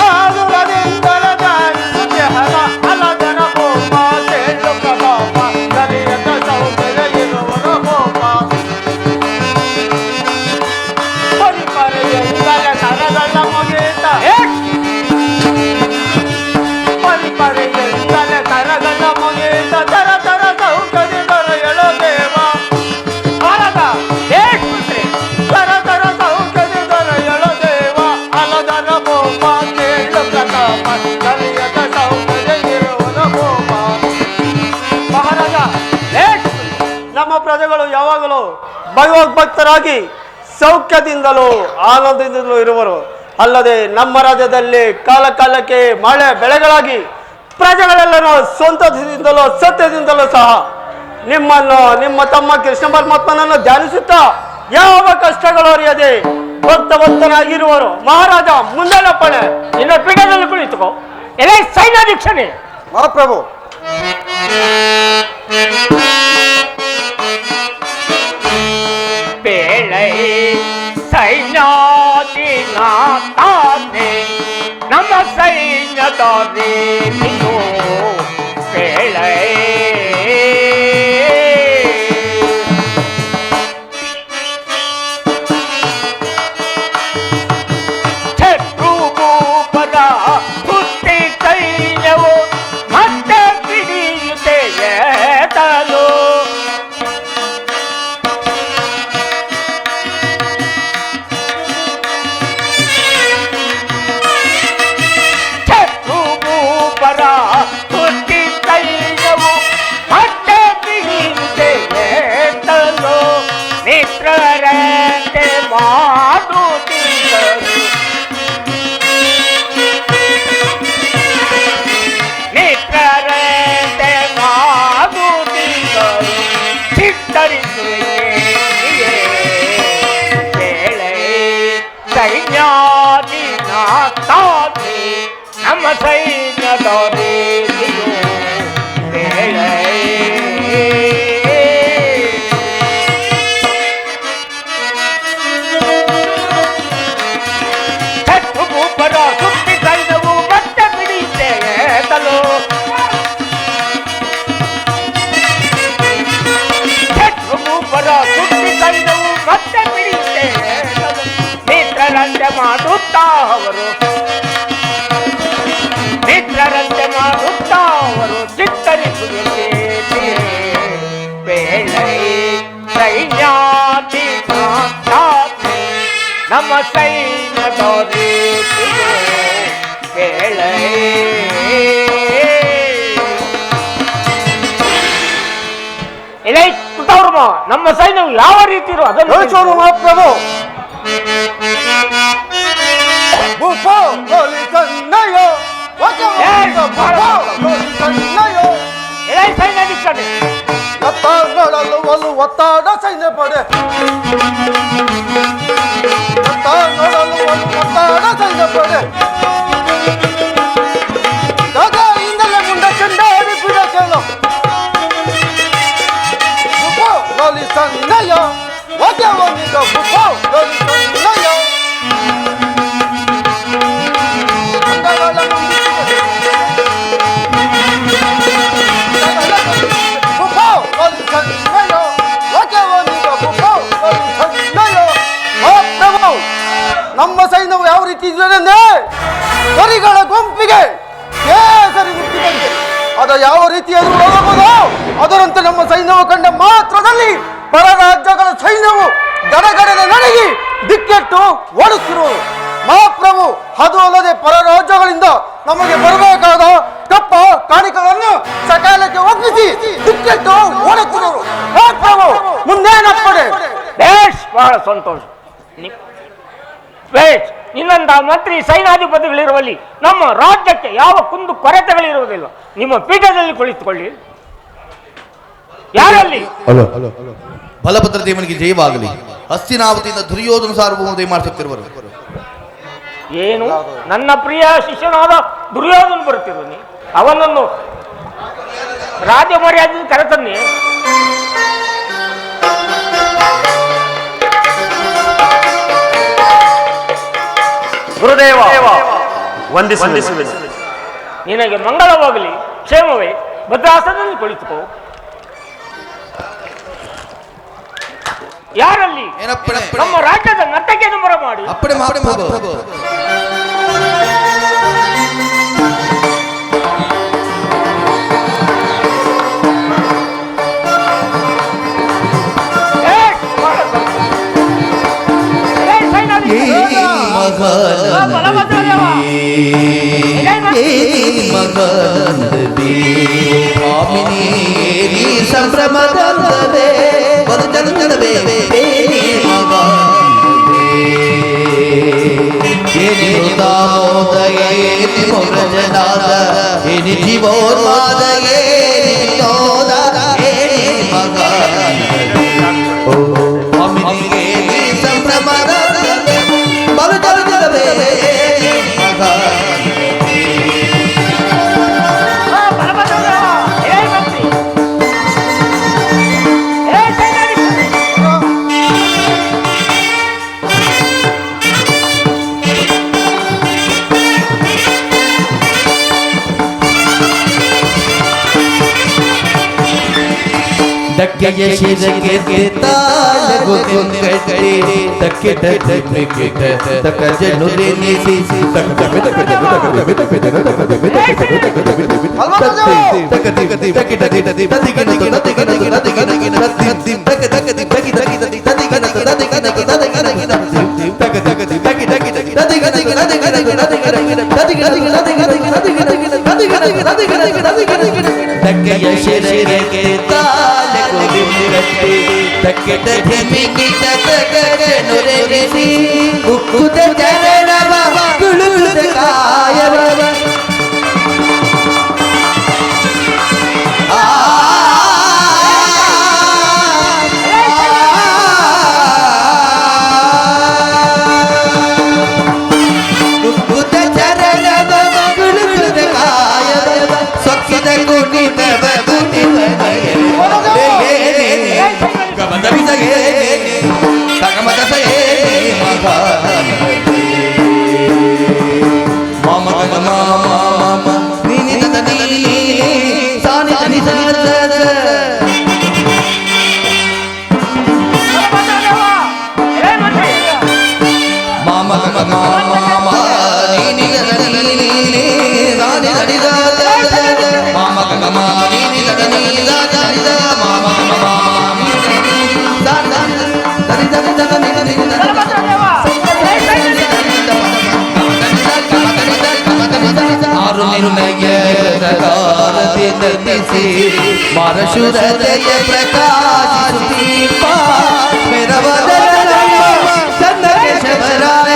ಆದುರದಿಂದಲೇ ಜಾರಿದ ಧ್ಯಾನ. ಅಲದರ ಬೋಪ ಕೇಳು ಪ್ರತಾಪ ನಲಿಯದ ಸೌಂದರ್ಯ ಇರುವರ ಬೋಪ. ಪರಿಪರೆಯಿಂದಲೇ ಕರಗಳ ಮುಗಿತ, ಪರಿಪರೆಯಿಂದಲೇ ಕರಗಳ ಮುಗಿತ. ತರ ತರ ಸೌಕರ್ಯ ದೊರೆಯಲು ದೇವ. ಮಹಾರಾಜ, ಮಂತ್ರಿ, ತರ ತರ ಸೌಕರ್ಯ ದೊರೆಯಲು ದೇವ. ಅಲದರ ಬೋಪ ಕೇಳು ಪ್ರತಾಪ ಕಲಿಯದ ಸೌಕರ್ಯ ಇರುವುದು ಬೋಪ. ಮಹಾರಾಜ, ನಮ್ಮ ಪ್ರಜೆಗಳು ಯಾವಾಗಲೂ ಭಗವದ್ಭಕ್ತರಾಗಿ ಸೌಖ್ಯದಿಂದಲೂ ಆನಂದದಿಂದಲೂ ಇರುವರು. ಅಲ್ಲದೆ ನಮ್ಮ ರಾಜ್ಯದಲ್ಲಿ ಕಾಲ ಕಾಲಕ್ಕೆ ಮಳೆ ಬೆಳೆಗಳಾಗಿ ಪ್ರಜೆಗಳೆಲ್ಲರೂ ಸ್ವಂತದಿಂದಲೂ ಸತ್ಯದಿಂದಲೂ ಸಹ ನಿಮ್ಮನ್ನು, ನಿಮ್ಮ ತಮ್ಮ ಕೃಷ್ಣ ಪರಮಾತ್ಮನನ್ನು ಧ್ಯಾನಿಸುತ್ತಾ ಯಾವ ಕಷ್ಟಗಳು ಅರಿಯದೆ ಭಕ್ತವಂತನಾಗಿರುವರು. ಮಹಾರಾಜ, ಮುಂದೆಲ್ಲಪ್ಪಣೆ. ಇನ್ನು ಪೀಠದಲ್ಲಿ ಕುಳಿತುಕೋ. ಎಲೆ ಸೈನ್ಯಾಧೀಕ್ಷಣೆ. ಮಹಾಪ್ರಭು, ಬೇಳೈ ಸೈನ್ಯಾಧಿನಾಥಾನೆ ನಮ್ಮ ಸೈನ್ಯದ ನೀನು ಬೇಳೈ ಶತ್ರುಭೂಪದ ಬುದ್ಧಿ ಸೈನ್ಯವು ಮತ್ತೆ ಹಿಡಿಯುತ್ತೆಯೇತಲು ಶತ್ರುಭೂಪರ ಬುದ್ಧಿ ಸೈನ್ಯವು ಮತ್ತೆ ಹಿಡಿಯುತ್ತೆಯೇತಲು ಮಿತ್ರರಂತೆ ಮಾಡುತ್ತಿದ್ದರು. ಮಿತ್ರರಂತೆ ಮಾಡುತ್ತಿದ್ದರು. ಚಿತ್ತರಿಸುವೆ ಬೇಳೆ ಸೈನ್ಯಾಧಿನಾಥಾನೆ ನಮ್ಮ ಸೈನ್ಯದ ಬೇಳೆ ಮಿತ್ರರಂತೆ ಮಾಡುತ್ತಾ ಅವರು ಚಿತ್ತರಿಸುವುದೇ ಬೇಳೆ ಸೈನ್ಯಾತಿ ನಮ್ಮ ಸೈನ್ಯದ ಬೇಳೆ ನಮ್ಮ ಸೈನ್ಯವು ಯಾವ ರೀತಿ ಇರೋ ಅದನ್ನು ಮಹಾಪ್ರಭು ಸೈನ್ಯಾಧಿಕಾರಿ ನೋಡಲು ಒತ್ತಾಡ ಸೈನ್ಯ ಪಡೆ ನೋಡಲು ಒತ್ತಾಡ ಸೈನ್ಯ ಪಡೆ ಇಂದಲೇ ಮುಂದೆ ಚಂಡಾಡಿ ಬಿಡ ಕೇಳು ಲೋಲಿ ಸನ್ನಯ ಒಗೆವನಿಗ ಲೋಲಿ ಸನ್ನಯ ನಮ್ಮ ಸೈನ್ಯವು ಯಾವ ರೀತಿ ಇದೆಂದ್ರೆ ಕರಿಗಳ ಗುಂಪಿಗೆ ಕೇಸರಿ ಹುಟ್ಟಿದಂತೆ ಅದ ಯಾವ ರೀತಿಯಾದರೂ ಹೋಗಬಹುದು ಅದರಂತೆ ನಮ್ಮ ಸೈನ್ಯವು ಕಂಡ ಮಾತ್ರದಲ್ಲಿ ಪರ ರಾಜ್ಯಗಳ ಸೈನ್ಯವು ಗಡಗಡದ ನಡಗಿ ದಿಕ್ಕೆಟ್ಟು ಓಡುತ್ತಿರುವುದು ಮಹಾಪ್ರಭು. ಅದು ಅಲ್ಲದೆ ಪರ ರಾಜ್ಯಗಳಿಂದ ನಮಗೆ ಬರಬೇಕಾದ ಕಪ್ಪ ಕಾಣಿಕೆಗಳನ್ನು ಸಕಾಲಕ್ಕೆ ಒಪ್ಪಿಸಿ ದಿಕ್ಕೆಟ್ಟು ಓಡುತ್ತಿರುವರು ಮಹಾಪ್ರಭು. ಮುಂದೇನಪ್ಪಡೆ ಬಹಳ ಸಂತೋಷ. ಇನ್ನೊಂದ ಮಂತ್ರಿ ಸೈನ್ಯಾಧಿಪತಿಗಳಿರುವಲ್ಲಿ ನಮ್ಮ ರಾಜ್ಯಕ್ಕೆ ಯಾವ ಕುಂದು ಕೊರತೆಗಳಿರುವುದಿಲ್ಲ. ನಿಮ್ಮ ಪೀಠದಲ್ಲಿ ಕುಳಿತುಕೊಳ್ಳಿ. ಯಾರಲ್ಲಿ ಬಲಭದ್ರ ದೇವನಿಗೆ ಜಯವಾಗಲಿ. ಹಸ್ತಿನಾವತಿಯಿಂದ ದುರ್ಯೋಧನ ಸಾರ್ವಭೌಮ ಮಾಡಿಸುತ್ತಿರುವರು. ಏನು ನನ್ನ ಪ್ರಿಯ ಶಿಷ್ಯನಾದ ದುರ್ಯೋಧನ ಬರುತ್ತಿರುವನಿ, ಅವನನ್ನು ರಾಜ ಮರ್ಯಾದೆ ಕರೆತನ್ನಿ. ಗುರುದೇವ ವಂದಿಸುವೆ. ನಿನಗೆ ಮಂಗಳವಾಗಲಿ, ಕ್ಷೇಮವೇ. ಭದ್ರಾಸನದಲ್ಲಿ ಕುಳಿತುಕೋ. ಯಾರಲ್ಲಿ ನಮ್ಮ ರಾಜ್ಯದ ನರ್ತಕಿಯನ್ನು ಬರಮಾಡಿ. ಅಪ್ಪಣೆ ಮಹಾಪ್ರಭು. ಸಂಭ್ರಮದಲ್ಲದೆ ಬದುಕನುತ್ತಲವೇ ಜೀವೋನ್ಮಾದಯೇ ಸಂಭ್ರಮದ ಬದುಕನುತ್ತಲವೇ ದಕ್ಕೆಯ ಶಿರಗೆ ತಾಳಗುಂಗಟ್ಟಿ ದಕ್ಕೆ ದಕ್ಕೆ ತಕ ಜನುರೆ ನಿಸಿ ತಕ ತಕ ತಕ ದಕ್ಕೆಯ ಶಿರಗೆ ತಾಳಗುಂಗಟ್ಟಿ ದಕ್ಕೆ ದಕ್ಕೆ ಮಿಗಿ ತಕ ಜನುರೆ ನಿಸಿ ಉಕ್ಕುತ ಚರಣವ ಕುಳುಕುತ ಕಾಯವ ಮಾರಶುರತೆಯ ಪ್ರಕಾಶಿಸುತ್ತೀಪ ಮೆರವದನ ಚಂದ ಕೇಶವರಾಯ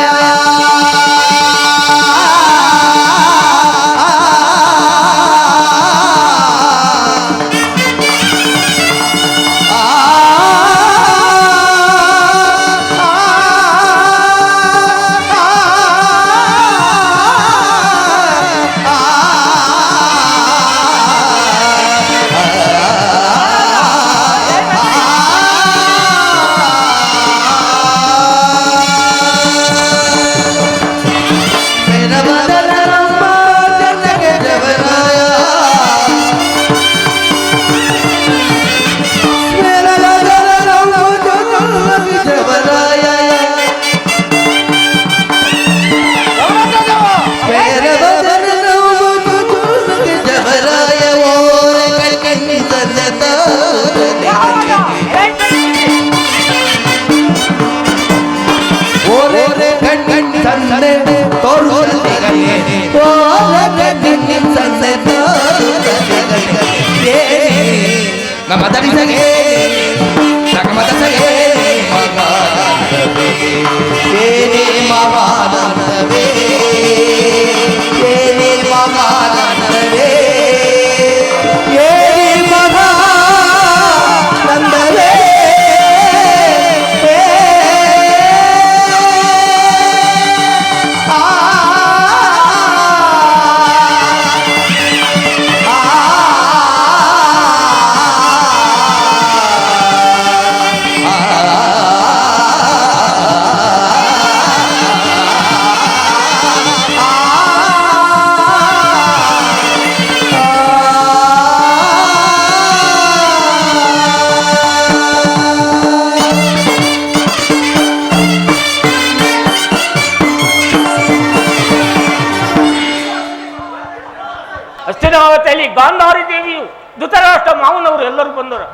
ಹಸ್ತಿನಾವತಿಯಲ್ಲಿ ಗಾಂಧಾರಿ ದೇವಿಯು ಧೃತರಾಷ್ಟ್ರ ಮಾವನವರು ಎಲ್ಲರೂ ಬಂದರು.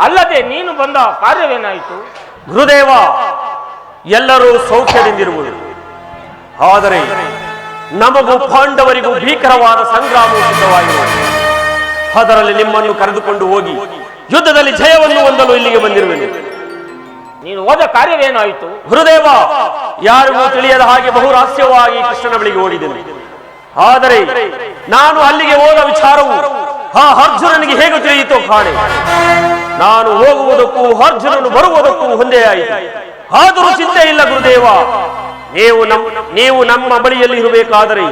ಅಲ್ಲದೆ ನೀನು ಬಂದ ಕಾರ್ಯವೇನಾಯಿತು? ಗುರುದೇವ, ಎಲ್ಲರೂ ಸೌಖ್ಯದಿಂದಿರುವುದು. ಆದರೆ ನಮಗೂ ಪಾಂಡವರಿಗೂ ಭೀಕರವಾದ ಸಂಗ್ರಾಮವು ಸಿದ್ಧವಾಗಿರುವುದು. ಅದರಲ್ಲಿ ನಿಮ್ಮನ್ನು ಕರೆದುಕೊಂಡು ಹೋಗಿ ಯುದ್ಧದಲ್ಲಿ ಜಯವನ್ನು ಹೊಂದಲು ಇಲ್ಲಿಗೆ ಬಂದಿರುವೆನು. ನೀನು ಹೋದ ಕಾರ್ಯವೇನಾಯಿತು? ಗುರುದೇವ, ಯಾರಿಗೂ ತಿಳಿಯದ ಹಾಗೆ ಬಹು ರಹಸ್ಯವಾಗಿ ಕೃಷ್ಣನ ಬಳಿಗೆ ಹೋಗಿದ್ದೇನೆ. ಆದರೆ ನಾನು ಅಲ್ಲಿಗೆ ಹೋದ ವಿಚಾರವು ಆ ಅರ್ಜುನನಿಗೆ ಹೇಗೆ ತಿಳಿಯಿತೋ ಕಾಣೆ. ನಾನು ಹೋಗುವುದಕ್ಕೂ ಅರ್ಜುನನು ಬರುವುದಕ್ಕೂ ಒಂದೇ ಆಯಿತು. ಆದರೂ ಚಿಂತೆ ಇಲ್ಲ ಗುರುದೇವ, ನೀವು ನಮ್ಮ ಬಳಿಯಲ್ಲಿ ಇರಬೇಕಾದರೆ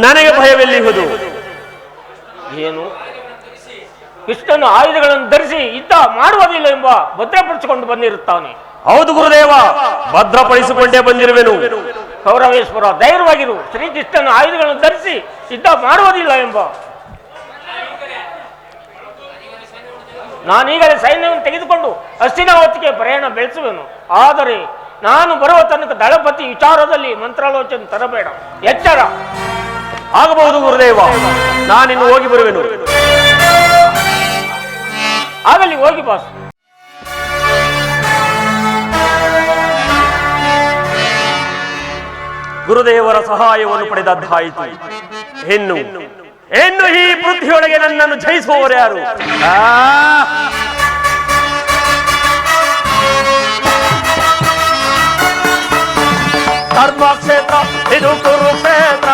ನನಗೆ ಭಯವೆಲ್ಲಿಹುದು? ಏನು? ಕೃಷ್ಣನು ಆಯುಧಗಳನ್ನು ಧರಿಸಿ ಯುದ್ಧ ಮಾಡುವುದಿಲ್ಲ ಎಂಬ ಭದ್ರಪಡಿಸಿಕೊಂಡು ಬಂದಿರುತ್ತಾನೆ. ಹೌದು ಗುರುದೇವ, ಭದ್ರಪಡಿಸಿಕೊಂಡೇ ಬಂದಿರುವೆನು. ಕೌರವೇಶ್ವರ, ಧೈರ್ಯವಾಗಿರು. ಶ್ರೀಕೃಷ್ಣನ ಆಯುಧಗಳನ್ನು ಧರಿಸಿ ಯುದ್ಧ ಮಾಡುವುದಿಲ್ಲ ಎಂಬ ನಾನೀಗಲೇ ಸೈನ್ಯವನ್ನು ತೆಗೆದುಕೊಂಡು ಹಸ್ತಿನಾವತಿಗೆ ಪ್ರಯಾಣ ಬೆಳೆಸುವೆನು. ಆದರೆ ನಾನು ಬರುವ ತನಕ ದಳಪತಿ ವಿಚಾರದಲ್ಲಿ ಮಂತ್ರಾಲೋಚನೆ ತರಬೇಡ, ಎಚ್ಚರ. ಆಗಬಹುದು ಗುರುದೇವ, ನಾನಿನ್ನು ಹೋಗಿ ಬರುವೆನು. ಆಗಲಿ, ಹೋಗಿ ಬಾಸ್. ಗುರುದೇವರ ಸಹಾಯವನ್ನು ಪಡೆದದ್ದಾಯಿತು. ಇನ್ನು ಈ ಪೃಥ್ವಿಯೊಳಗೆ ನನ್ನನ್ನು ಜಯಿಸುವವರು ಯಾರು? ಧರ್ಮಕ್ಷೇತ್ರ ಇದು ಕುರುಕ್ಷೇತ್ರ,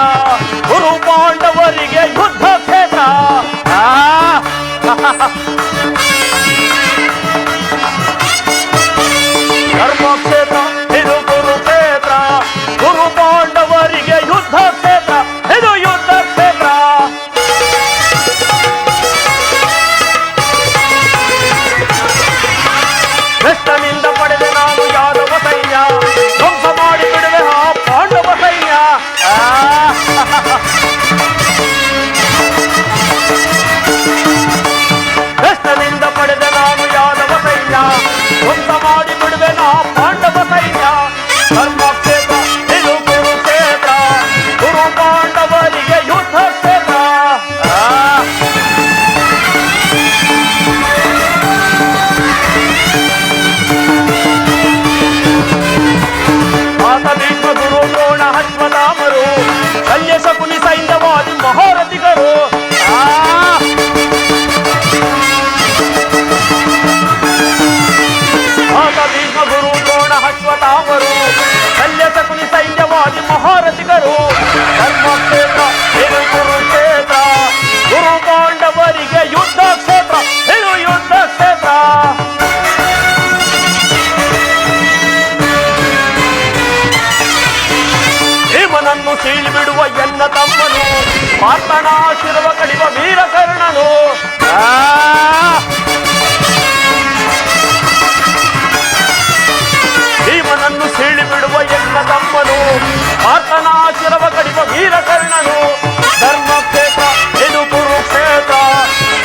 ಗುರು ಪಾಂಡವರಿಗೆ ಯುದ್ಧ ಕ್ಷೇತ್ರ. ಧರ್ಮಕ್ಷೇತ್ರ ಇದು ಕುರುಕ್ಷೇತ್ರ, ಗುರು ಪಾಂಡವರಿಗೆ ಯುದ್ಧ ಕ್ಷೇತ್ರ, ಇದು ಯುದ್ಧ ಕ್ಷೇತ್ರ. ಕೃಷ್ಣನಿಂದ ಪಡೆದ ನಾನು ಯಾದವ ಸೈನ್ಯ, ಧ್ವಂಸ ಮಾಡಿ ಬಿಡುವೆ ಆ ಪಾಂಡವ ಸೈನ್ಯ. ಕಡಿವ ವೀರ ಕರ್ಣನು ಭೀಮನನ್ನು ಸೀಳಿ ಬಿಡುವ ಎನ್ನ ತಮ್ಮನು ಆತನ ಶಿರವ ಕಡಿವ ವೀರ ಕರ್ಣನು ಧರ್ಮಕ್ಷೇತ್ರ ಇದು ಕುರುಕ್ಷೇತ್ರ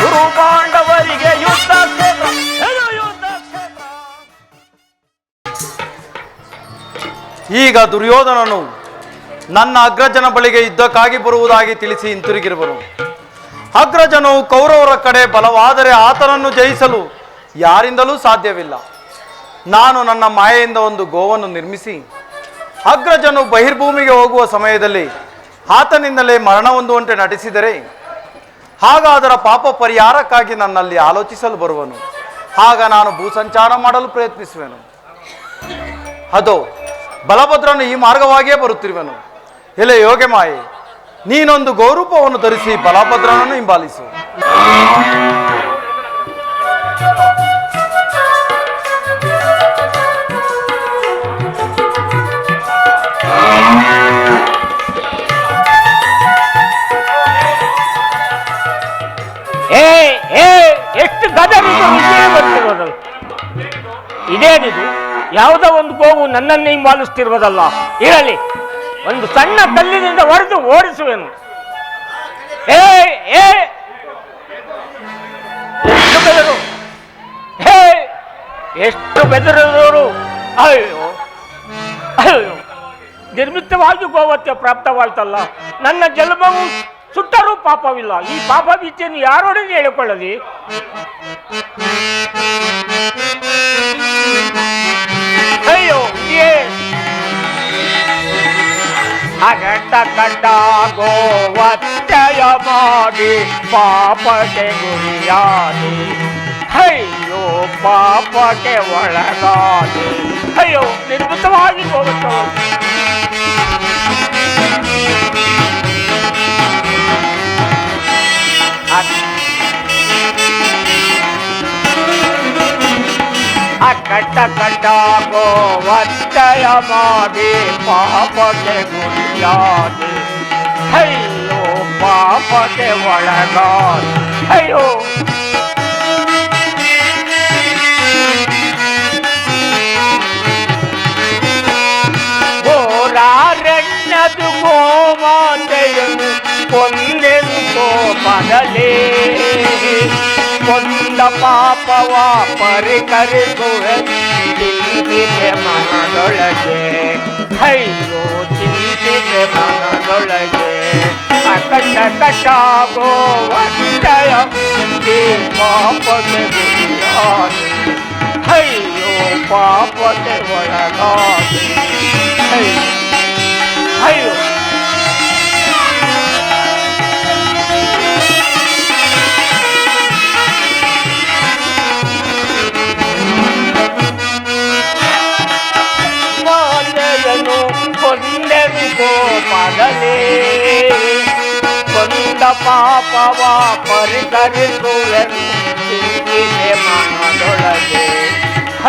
ಗುರು ಪಾಂಡವರಿಗೆ ಯುದ್ಧ ಕ್ಷೇತ್ರ ಇದು ಯುದ್ಧ ಕ್ಷೇತ್ರ. ಈಗ ದುರ್ಯೋಧನನು ನನ್ನ ಅಗ್ರಜನ ಬಳಿಗೆ ಯುದ್ಧಕ್ಕಾಗಿ ಬರುವುದಾಗಿ ತಿಳಿಸಿ ಹಿಂತಿರುಗಿರುವನು. ಅಗ್ರಜನು ಕೌರವರ ಕಡೆ ಬಲವಾದರೆ ಆತನನ್ನು ಜಯಿಸಲು ಯಾರಿಂದಲೂ ಸಾಧ್ಯವಿಲ್ಲ. ನಾನು ನನ್ನ ಮಾಯೆಯಿಂದ ಒಂದು ಗೋವನ್ನು ನಿರ್ಮಿಸಿ ಅಗ್ರಜನು ಬಹಿರ್ಭೂಮಿಗೆ ಹೋಗುವ ಸಮಯದಲ್ಲಿ ಆತನಿಂದಲೇ ಮರಣ ಹೊಂದುವಂತೆ ನಟಿಸಿದರೆ ಆಗ ಅದರ ಪಾಪ ಪರಿಹಾರಕ್ಕಾಗಿ ನನ್ನಲ್ಲಿ ಆಲೋಚಿಸಲು ಬರುವನು. ಆಗ ನಾನು ಭೂಸಂಚಾರ ಮಾಡಲು ಪ್ರಯತ್ನಿಸುವೆನು. ಅದೋ ಬಲಭದ್ರನು ಈ ಮಾರ್ಗವಾಗಿಯೇ ಬರುತ್ತಿರುವನು. ಎಲೆ ಯೋಗೆ ಮಾಯೆ, ನೀನೊಂದು ಗೌರೂಪವನ್ನು ಧರಿಸಿ ಬಲಭದ್ರನನ್ನು ಹಿಂಬಾಲಿಸು. ಎಷ್ಟು ಗದರಿದು ಬರ್ತಿರೋದಲ್ಲ, ಇದೇನಿದು? ಯಾವುದೋ ಒಂದು ಗೋವು ನನ್ನನ್ನೇ ಹಿಂಬಾಲಿಸ್ತಿರುವುದಲ್ಲ. ಇರಲಿ, ಒಂದು ಸಣ್ಣ ಕಲ್ಲಿನಿಂದ ಹೊಡೆದು ಓಡಿಸುವೆನು. ಎಷ್ಟು ಬೆದರು, ಎಷ್ಟು ಬೆದರಿದವರು! ಅಯ್ಯೋ ಅಯ್ಯೋ, ನಿರ್ಮಿತವಾಗಿ ಗೋವತ್ಯ ಪ್ರಾಪ್ತವಾಯ್ತಲ್ಲ. ನನ್ನ ಜನ್ಮವು ಸುಟ್ಟರೂ ಪಾಪವಿಲ್ಲ. ಈ ಪಾಪ ಭೀತಿಯನ್ನು ಯಾರೊಡನೆ ಹೇಳಿಕೊಳ್ಳಲಿ? ಅಯ್ಯೋ, ಅಗಟ್ಟ ಕಟ್ಟ ಗೋವತ್ಯಯ ಮಾಡಿ ಪಾಪಕ್ಕೆ ಗುರಿಯಾದೆ. ಅಯ್ಯೋ, ಪಾಪಕ್ಕೆ ಒಳಗಾದೆ. ಅಯ್ಯೋ, ನಿರ್ಮಿತವಾಗಿ ಗೋವತ್ಯ ಅಕಟ್ಟ ಕಟ್ಟ ಗೋವತ್ಯಯ ಮಾಡಿ ಪಾಪಕ್ಕೆ ಗುರಿಯಾದೆ. ಅಯ್ಯೋ, ಪಾಪಕ್ಕೆ ಒಳಗಾದೆ. ಅಯ್ಯೋ, ಘೋರಾರಣ್ಯದು ಗೋಮಾತೆಯನ್ನು ಕೊಂದೆಂದು ಪದಲೇ ಕೊಂದ ಪಾಪವ ಪರಿಕರಿಸುವೆ ಚಿಂತಿತೆ ಮನದೊಳಗೆ. ಅಯ್ಯೋ, ಚಿಂತಿತೆ ಮನದೊಳಗೆ. ಅಕಟ ಕಟ ಗೋವತ್ಯಯ ಪಾಪಕ್ಕೆ ಗುರಿಯಾದೆ. ಅಯ್ಯೋ, ಪಾಪಕ್ಕೆ ಒಳಗಾದೆ. ಅಯ್ಯೋ, ಕೊಂದೆನು ಗೋಪದಲೇ ಕೊಂದ ಪಾಪವ ಪರಿಕರಿಸುವೆನು ಚಿಂತಿತೆ ಮನದೊಳಗೆ.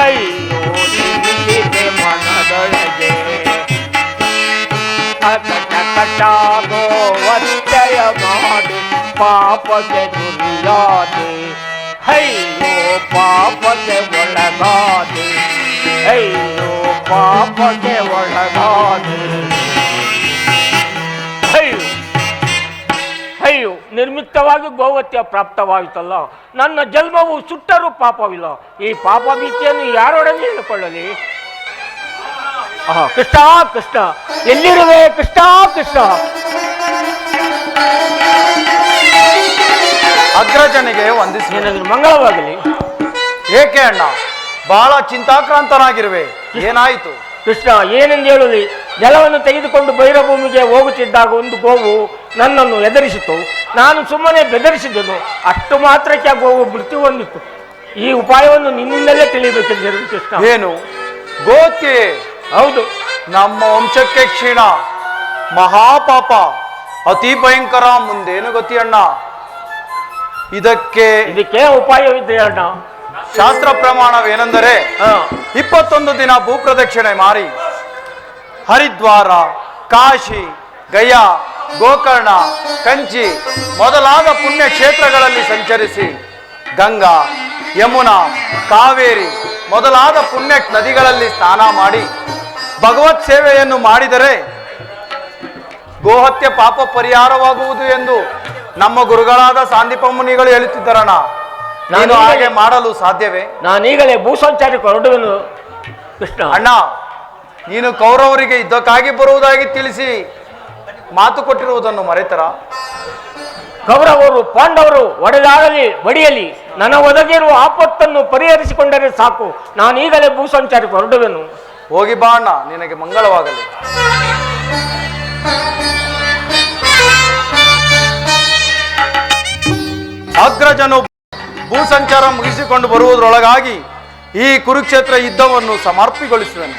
ಅಯ್ಯೋ, ಚಿಂತಿತೆ ಮನದೊಳಗೆ. ಅಕಟ ಕಟ ಗೋವತ್ಯಯ ಮಾಡಿ ಪಾಪಕ್ಕೆ ಗುರಿಯಾದೆ. ಅಯ್ಯೋ, ಪಾಪಕ್ಕೆ ಒಳಗಾದೆ. ಅಯ್ಯೋ, ಪಾಪಕ್ಕೆ ಒಳಗಾದೆ. ಅಯ್ಯೋ ಅಯ್ಯೋ, ನಿರ್ಮಿತವಾಗಿ ಗೋವತ್ಯ ಪ್ರಾಪ್ತವಾಯಿತಲ್ಲ. ನನ್ನ ಜನ್ಮವು ಸುಟ್ಟರೂ ಪಾಪವಿಲ್ಲ. ಈ ಪಾಪ ಭೀತಿಯನ್ನು ಯಾರೊಡನೆ ಹೇಳಿಕೊಳ್ಳಲಿ? ಕೃಷ್ಣ ಕೃಷ್ಣ, ಎಲ್ಲಿರುವೆ ಕೃಷ್ಣ ಕೃಷ್ಣ? ಅಗ್ರಜನಿಗೆ ವಂದಿಸಿ. ಏನಾದರೂ ಮಂಗಳವಾಗಲಿ. ಏಕೆ ಅಣ್ಣ, ಬಹಳ ಚಿಂತಾಕ್ರಾಂತನಾಗಿರುವೆ, ಏನಾಯಿತು? ಕೃಷ್ಣ, ಏನೆಂದು ಹೇಳಲಿ? ಜಲವನ್ನು ತೆಗೆದುಕೊಂಡು ಭೈರಭೂಮಿಗೆ ಹೋಗುತ್ತಿದ್ದಾಗ ಒಂದು ಗೋವು ನನ್ನನ್ನು ಎದುರಿಸಿತು. ನಾನು ಸುಮ್ಮನೆ ಬೆದರಿಸಿದನು. ಅಷ್ಟು ಮಾತ್ರಕ್ಕೆ ಆ ಗೋವು ಮೃತ್ಯು ಹೊಂದಿತ್ತು. ಈ ಉಪಾಯವನ್ನು ನಿನ್ನಿಂದಲೇ ತಿಳಿಯಬೇಕೆಂದರು ಕೃಷ್ಣ. ಏನು ಗೋತ್ಯೆ? ಹೌದು, ನಮ್ಮ ವಂಶಕ್ಕೆ ಕ್ಷೀಣ, ಮಹಾಪಾಪ, ಅತಿ ಭಯಂಕರ. ಮುಂದೇನು ಗತಿ ಅಣ್ಣ? ಇದಕ್ಕೆ ಉಪಾಯವಿದೆ ಅಣ್ಣ. ಶಾಸ್ತ್ರ ಪ್ರಮಾಣವೇನೆಂದರೆ 21 ದಿನ ಭೂಪ್ರದಕ್ಷಿಣೆ ಮಾರಿ ಹರಿದ್ವಾರ, ಕಾಶಿ, ಗಯಾ, ಗೋಕರ್ಣ, ಕಂಚಿ ಮೊದಲಾದ ಪುಣ್ಯ ಕ್ಷೇತ್ರಗಳಲ್ಲಿ ಸಂಚರಿಸಿ ಗಂಗಾ, ಯಮುನಾ, ಕಾವೇರಿ ಮೊದಲಾದ ಪುಣ್ಯ ನದಿಗಳಲ್ಲಿ ಸ್ನಾನ ಮಾಡಿ ಭಗವತ್ ಸೇವೆಯನ್ನು ಮಾಡಿದರೆ ಗೋಹತ್ಯೆ ಪಾಪ ಪರಿಹಾರವಾಗುವುದು ಎಂದು ನಮ್ಮ ಗುರುಗಳಾದ ಸಾಂದೀಪ ಮುನಿಗಳು ಹೇಳುತ್ತಿದ್ದರಣ್ಣ. ನಾನು ಹಾಗೆ ಮಾಡಲು ಸಾಧ್ಯವೇ? ನಾನೀಗಲೇ ಭೂಸಂಚಾರಕ್ಕೆ ಹೊರಡುವೆನು ಕೃಷ್ಣ. ಅಣ್ಣ, ನೀನು ಕೌರವರಿಗೆ ಯುದ್ಧಕ್ಕಾಗಿ ಬರುವುದಾಗಿ ತಿಳಿಸಿ ಮಾತು ಕೊಟ್ಟಿರುವುದನ್ನು ಮರೆತರ? ಕೌರವರು ಪಾಂಡವರು ಒಡೆದಾಗಲಿ ಬಡಿಯಲಿ ನನ್ನ ಒದಗಿರುವ ಆಪತ್ತನ್ನು ಪರಿಹರಿಸಿಕೊಂಡರೆ ಸಾಕು. ನಾನೀಗಲೇ ಭೂಸಂಚಾರಕ್ಕೆ ಹೊರಡುವೆನು. ಹೋಗಿ ಬಾ ಅಣ್ಣ, ನಿನಗೆ ಮಂಗಳವಾಗಲಿ. ಅಗ್ರಜನು ಭೂಸಂಚಾರ ಮುಗಿಸಿಕೊಂಡು ಬರುವುದರೊಳಗಾಗಿ ಈ ಕುರುಕ್ಷೇತ್ರ ಯುದ್ಧವನ್ನು ಸಮರ್ಪಿಗೊಳಿಸುವೆನು.